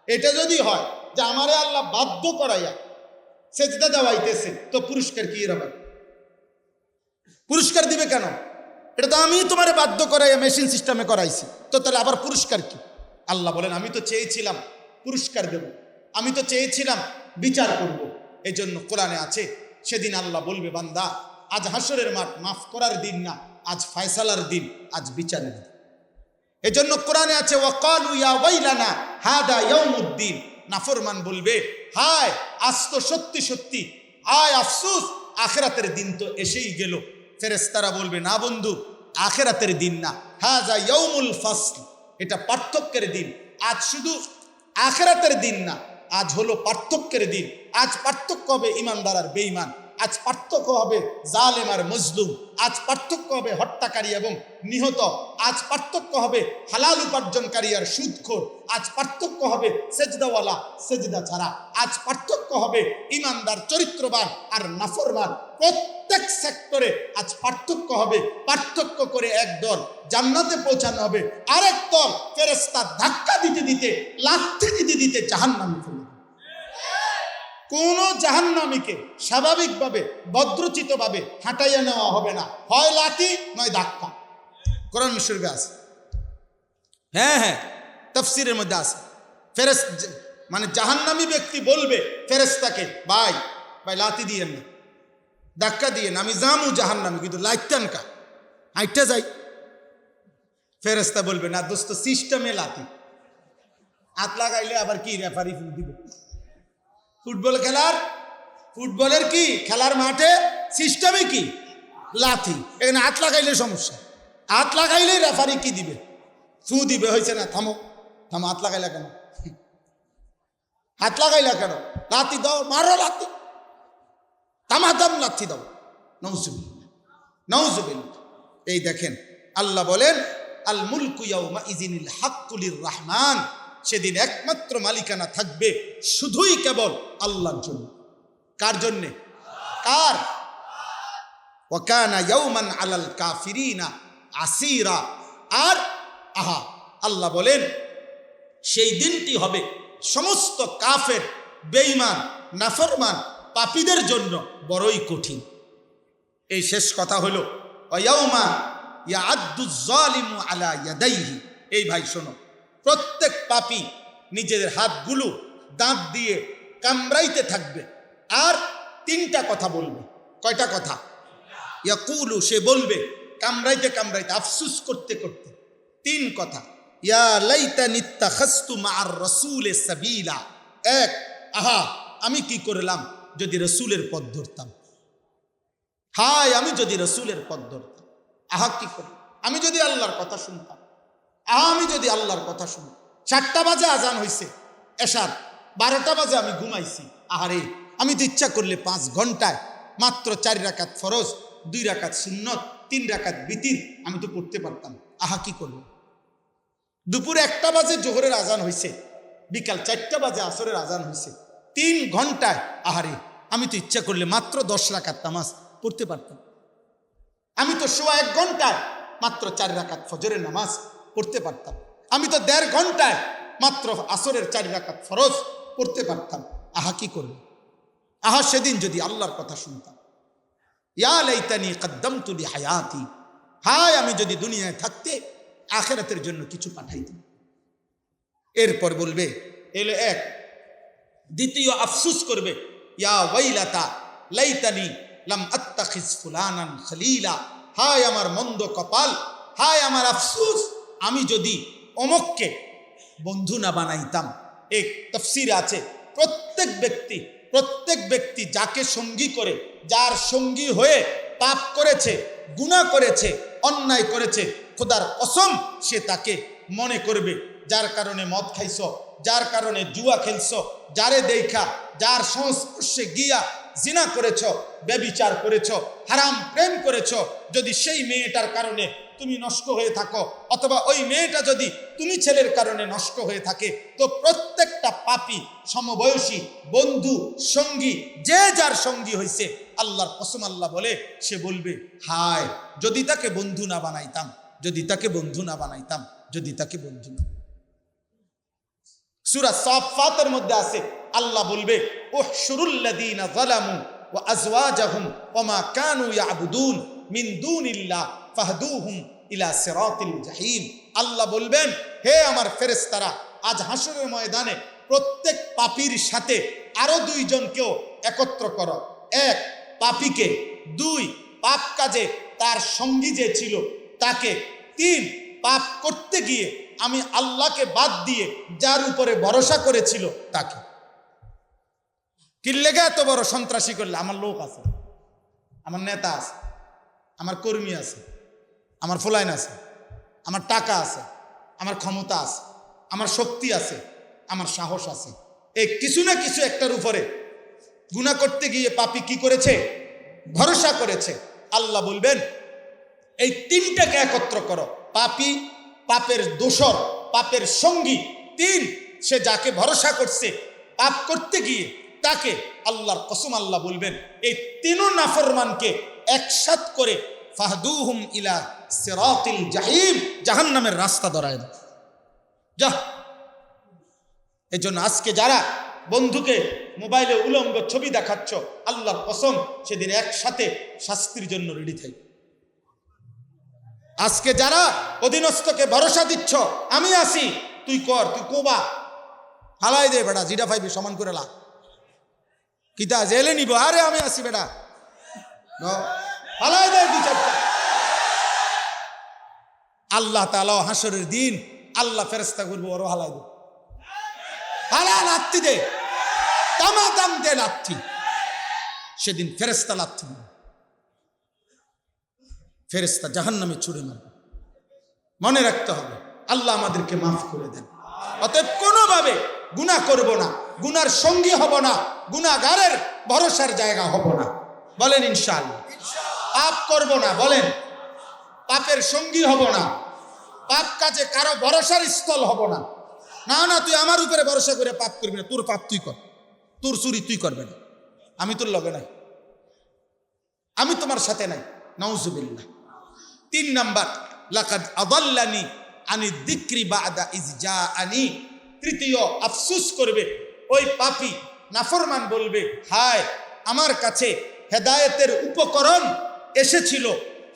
এটা যদি হয় যে আমারে আল্লাহ বাধ্য করাইয়া সেজদা দেওয়াইতেছে, তো পুরস্কার কি এরকম? পুরস্কার দিবে কেন? এটা তো আমি তোমারে বাধ্য করাইয়া মেশিন সিস্টেমে করাইছি, তো তাহলে আবার পুরস্কার কি? আল্লাহ বলেন, আমি তো চেয়েছিলাম পুরস্কার দেব, আমি তো চেয়েছিলাম বিচার করব। এই জন্য কোরআনে আছে, সেদিন আল্লাহ বলবে, বান্দা আজ হাসরের মাঠ মাফ করার দিন না, আজ ফয়সালার দিন, আজ বিচারের দিন। এই জন্য কোরআনে আছে, ওয়াকালু ইয়া ওয়াইলানা হাদা ইয়াউমুদ্দিন। নাফরমান বলবে, হায় আজ তো সত্যি সত্যি, আয় আফসোস, আখিরাতের দিন তো এসেই গেল। ফেরেশতারা বলবে, না বন্ধু, আখিরাতের দিন না, হাযা ইয়াউমুল ফাসল, এটা পার্থক্যের দিন। আজ শুধু আখিরাতের দিন না, আজ হলো পার্থক্যের দিন। আজ পার্থক্য হবে ইমানদার আর বেঈমান, আজ পার্থক্য হবে জালেম আর মজলুম, আজ পার্থক্য হবে হত্যাকারী এবং নিহত, আজ পার্থক্য হবে হালাল উপার্জনকারী আর সুদখোর, আজ পার্থক্য হবে সেজদাওয়ালা সেজদা ছাড়া, আজ পার্থক্য হবে ইমানদার চরিত্রবান আর নাফরমান। প্রত্যেক সেক্টরে আজ পার্থক্য হবে। পার্থক্য করে এক দল জান্নাতে পৌঁছানো হবে, আরেক দল ফেরেশতা ধাক্কা দিতে দিতে, লাথি দিতে দিতে জাহান্নামে চলে যাবে। কোন জাহান্নামীকে স্বাভাবিকভাবে ভদ্রচিতভাবে হাঁটাইয়া নেওয়া হবে না, হয় লাঠি নয় ধাক্কা। কোরআন শরীফে আছে, হ্যাঁ হ্যাঁ, তাফসীরের মধ্যে আছে। মানে জাহান্নামী ব্যক্তি বলবে ফেরেশতাকে, ভাই ভাই লাঠি দিয়েন না, ধাক্কা দিয়ে না, আমি জামু জাহান্নামী, কিন্তু লাইটান কা হাইটা যাই। ফেরেশতা বলবে, না দোস্ত, সিস্টেমে লাঠি, হাত লাগাইলে আবার কি রেফারি ফুল দিবে? ফুটবলের কি খেলার মাঠে সিস্টেমে কি লাথি। এখানে হাত লাগাইলে সমস্যা, হাত লাগাইলেই রেফারি কি দিবে, ফু দিবে। হয়েছে না, থামো থামো, হাত লাগাইলা কেন, হাত লাগাইলা কেন, লাথি দাও, মারো লাথি, তামাতাম লাথি দাও। নাউজুবিল্লাহ, নাউজুবিল্লাহ। এই দেখেন আল্লাহ বলেন আল মুলকু ইয়াউমা ইযিনিল হাক্কু লিররহমান, সেদিন একমাত্র মালিকানা থাকবে শুধুই কেবল আল্লাহর জন্য। কার জন্যে? কার? ওয়া কানা ইয়াউমান আলাল কাফিরিনা আসীরা। আর আহা, আল্লাহ বলেন সেই দিনটি হবে সমস্ত কাফের, বেঈমান, নাফরমান, পাপীদের জন্য বড়ই কঠিন। এই শেষ কথা হলো ওয়ায়াউমা ইয়াআদ্দুজ জালিমু আলা ইয়াদাইহি। এই ভাই শোনো, প্রত্যেক পাপী নিজের হাতগুলো দাঁত দিয়ে কামড়াইতে থাকবে আর তিনটা কথা বলবে। কয়টা কথা? ইয়াকুলু, সে বলবে কামড়াইতে কামড়াইতে, আফসুস করতে করতে, তিন কথা। ইয়া লাইতানি ইত্তাখাযতু মা'আর রাসূলি সাবিলা। এক, আহা আমি কি করলাম যদি রাসূলের পথ ধরতাম, হায় আমি যদি রাসূলের পথ ধরতাম, আহা কি করি, আমি যদি আল্লাহর কথা শুনতাম, আহা আমি যদি আল্লাহর কথা শুনতাম। 4টা বাজে আজান হয়েছে এশার, 12টা বাজে আমি ঘুমাইছি, আহারে আমি তো ইচ্ছা করলে 5 ঘন্টায় মাত্র 4 রাকাত ফরজ, 2 রাকাত সুন্নত, 3 রাকাত বিতির আমি তো পড়তে পারতাম, আহা কি করব। দুপুর 1টা বাজে জোহরের আজান হয়েছে, বিকাল 4টা বাজে আসরের আজান হয়েছে, 3 ঘন্টায় আহারে আমি তো ইচ্ছা করলে মাত্র 10 রাকাত নামাজ পড়তে পারতাম, আমি তো সোয়া 1 ঘন্টায় মাত্র 4 রাকাত ফজরের নামাজ পড়তে পারতাম, আমি তো 1.5 ঘন্টায় মাত্র আসরের 4 রাকাত ফরজ পড়তে পারতাম, আহা কি করব। আহা সেদিন যদি আল্লাহর কথা শুনতাম। ইয়া লাইতানি কদ্দামতু লিহায়াতি, হায় আমি যদি দুনিয়ায় থাকতে আখিরাতের জন্য কিছু পাঠাইতাম। এরপর বলবে, এলে এক। দ্বিতীয় আফসুস করবে, ইয়া ওয়াইলাতা লাইতানি লাম আত্তাখিজ ফুলানান খলিলা, হায় আমার মন্দ কপাল, হায় আমার আফসুস, আমি যদি অমুককে বন্ধু না বানাইতাম। এক তাফসীর আছে, প্রত্যেক ব্যক্তি যাকে সঙ্গী করে, যার সঙ্গী হয়ে পাপ করেছে, গুনাহ করেছে, অন্যায় করেছে, খোদার কসম সে তাকে মনে করবে। যার কারণে মদ খাইছ, যার কারণে জুয়া খেলছ, যারে দেখা, যার সংস্পর্শে গিয়া জিনা করেছ, ব্যভিচার করেছ, হারাম প্রেম করেছ, যদি সেই মেয়েটার কারণে তুমি নষ্ট হয়ে থাকো, অথবা ওই মেয়েটা যদি তুমি ছেলের কারণে নষ্ট হয়ে থাকে, তো প্রত্যেকটা পাপী সমবয়সী বন্ধু সঙ্গী, যে যার সঙ্গী হয়েছে, আল্লাহর কসম আল্লাহ বলে, সে বলবে হায় যদি তাকে বন্ধু না বানাইতাম, যদি তাকে বন্ধু না বানাইতাম, যদি তাকে বন্ধু না। সূরা সাফফাতের মধ্যে আছে, আল্লাহ বলবে উহশুরুল্লাযীনা যালামু ওয়া আজওয়াজাহুম ওয়া মা কানু ইয়াবুদুন মিন দুনিল্লাহ ফাহদুহুম ইলা সিরাতিল জাহিম। আল্লাহ বলবেন, হে আমার ফেরেশতারা, আজ হাসরের ময়দানে প্রত্যেক পাপীর সাথে আরো 2 জনকেও একত্র করো। 1 পাপীকে, 2 পাপ কাজে তার সঙ্গী যে ছিল তাকে, 3 পাপ করতে গিয়ে আমি আল্লাহকে বাদ দিয়ে যার উপরে ভরসা করেছিল তাকে। কি লেগে এত বড় সন্ত্রাসী করলে? আমার লোক আছে, আমার নেতা আছে, আমার কর্মী আছে, আমার ফলাইন আছে, আমার টাকা আছে, আমার ক্ষমতা আছে, আমার শক্তি আছে, আমার সাহস আছে। এই কিছু না কিছু একটার উপরে গুনাহ করতে গিয়ে পাপী কি করেছে? ভরসা করেছে। আল্লাহ বলবেন এই 3টাকে একত্র করো। পাপী, পাপের দোসর, পাপের সঙ্গী, 3 সে যাকে ভরসা করছে পাপ করতে গিয়ে তাকে। আল্লাহর কসম আল্লাহ বলবেন এই 3 নাফরমানকে একসাথ করে ফাহদুহুম ইলা সিরাতিল জাহিম, জাহান্নামের রাস্তা ধরায় দাও। যা। এজন্য আজকে যারা বন্ধুকে মোবাইলে উলঙ্গ ছবি দেখাচ্ছ, আল্লাহর কসম সেদিন একসাথে শাস্তির জন্য রেডি থাকি। আজকে যারা অধীনস্থকে ভরসা দিচ্ছ, আমি আসি, তুই কর, তুই কোবা, হালাই দে বেটা, জিডা ফাইবি সমান করে লা, কিতা জেলে নিব, আরে আমি আসি বেটা, হালাই দে 2-4টা। আল্লাহ তাআলা হাসরের দিন আল্লাহ ফেরেশতা করবে, ওরও হালাই দে, হালা লাত্তি দে, তামাতাম দে লাত্তি। সেদিন ফেরেশতা লাত্তি দিবে। ফেরেশতা জাহান্নামে ছুঁড়ে মারবে। মনে রাখতে হবে, আল্লাহ আমাদেরকে মাফ করে দেন। অতএব কোনোভাবে গুনাহ করব না, গুনার সঙ্গী হব না, গুনাহগারের ভরসার জায়গা হব না। বলেন ইনশাআল্লাহ। পাপ করব না, বলেন। পাপের সঙ্গী হব না, পাপ কাজে কারো ভরসার স্থল হব না। না না, তুই আমার উপরে ভরসা করে পাপ করবি না, তোর পাপ তুই কর, তোর চুরি তুই করবে না, আমি তোর লগে নাই, আমি তোমার সাথে নাই। নাউজুবিল্লাহ। 3 নাম্বার, লাকাদ আদাল্লানি আনি যিকরি বাদা ইজ জাআনি। তৃতীয়, আফসোস করবে ওই পাপী নাফরমান, বলবে হায়, আমার কাছে হেদায়েতের উপকরণ এসেছিল,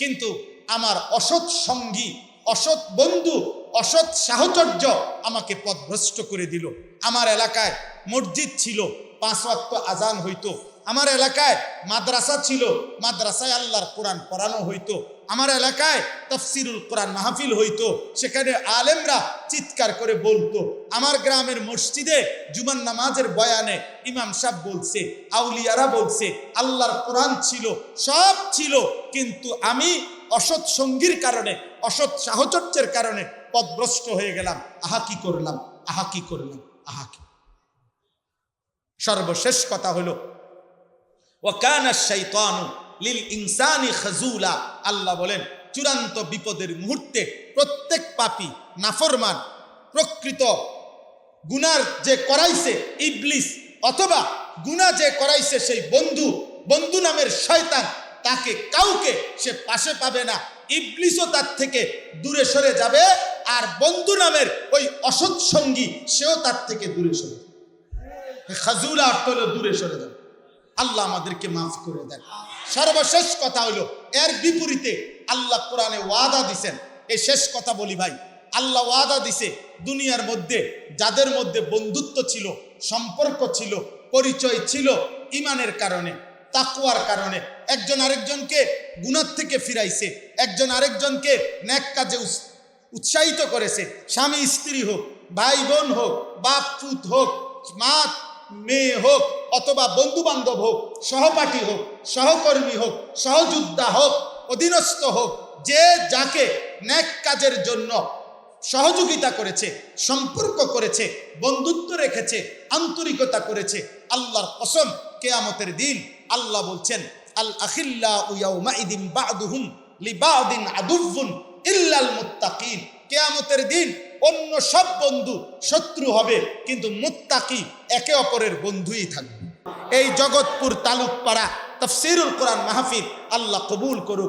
কিন্তু আমার অসৎ সঙ্গী, অসৎ বন্ধু, অসৎ সাহচর্য আমাকে পথভ্রষ্ট করে দিল। আমার এলাকায় মসজিদ ছিল, 5 ওয়াক্ত আজান হইতো। আমার এলাকায় মাদ্রাসা ছিল, মাদ্রাসায় আল্লাহর কোরআন পড়ানো হইতো। আমার এলাকায় তাফসিরুল কোরআন মাহফিল হইতো, সেখানে আলেমরা চিৎকার করে বলতো। আমার গ্রামের মসজিদে জুমার নামাজের বয়ানে ইমাম সাহেব বলছে, আউলিয়ারা বলছে, আল্লাহর কোরআন ছিল, সব ছিল, কিন্তু আমি অসৎ সঙ্গীর কারণে, অসৎ সাহচর্যের কারণে পথভ্রষ্ট হয়ে গেলাম। আহা কি করলাম, আহা কি করলাম, আহা কি। সর্বশেষ কথা হলো, ওয়াকানা শাইতানু লিল ইনসানি খাজুলা। আল্লাহ বলেন, চূড়ান্ত বিপদের মুহূর্তে প্রত্যেক পাপী নাফরমান, প্রকৃত গুনার যে করাইছে ইবলিস, অথবা গুনাহ যে করাইছে সেই বন্ধু নামের শয়তান, তাকে কাউকে সে পাশে পাবে না। ইবলিসও তার থেকে দূরে সরে যাবে, আর বন্ধু নামের ওই অসৎ সঙ্গী সেও তার থেকে দূরে সরে যাবে। খাজুলা অর্থ হলো দূরে সরে যাবে। আল্লাহ আমাদেরকে মাফ করে দেন। সর্বশেষ কথা হলো, এর বিপরীতে আল্লাহ কোরআনে ওয়াদা দিছেন। এই শেষ কথা বলি ভাই, আল্লাহ ওয়াদা দিছে, দুনিয়ার মধ্যে যাদের মধ্যে বন্ধুত্ব ছিল, সম্পর্ক ছিল, পরিচয় ছিল ঈমানের কারণে, তাকওয়ার কারণে, একজন আরেকজনকে গুনাহ থেকে ফিরাইছে, একজন আরেকজনকে নেক কাজে উৎসাহিত করেছে। স্বামী স্ত্রী হোক, ভাই বোন হোক, বাপ পুত হোক, মা মেয়ে হোক, অথবা বন্ধু বান্ধব হোক, সহপাঠী হোক, সহকর্মী হোক, সহযোদ্ধা হোক, অধীনস্থ হোক, যে যাকে নেক কাজের জন্য সহযোগিতা করেছে, সম্পর্ক করেছে, বন্ধুত্ব রেখেছে, আন্তরিকতা করেছে, আল্লাহর কসম কিয়ামতের দিন আল্লাহ বলছেন, আল আখিল্লাউ ইয়াউমাইদিন বা'দুহুম লিবা'দিন আদুউন ইল্লাল মুত্তাকিন। কিয়ামতের দিন অন্য সব বন্ধু শত্রু হবে, কিন্তু মুত্তাকি একে অপরের বন্ধুই থাকবে। এই জগৎপুর তালুকপাড়া তাফসীরুল কোরআন মাহফিল আল্লাহ কবুল করুক।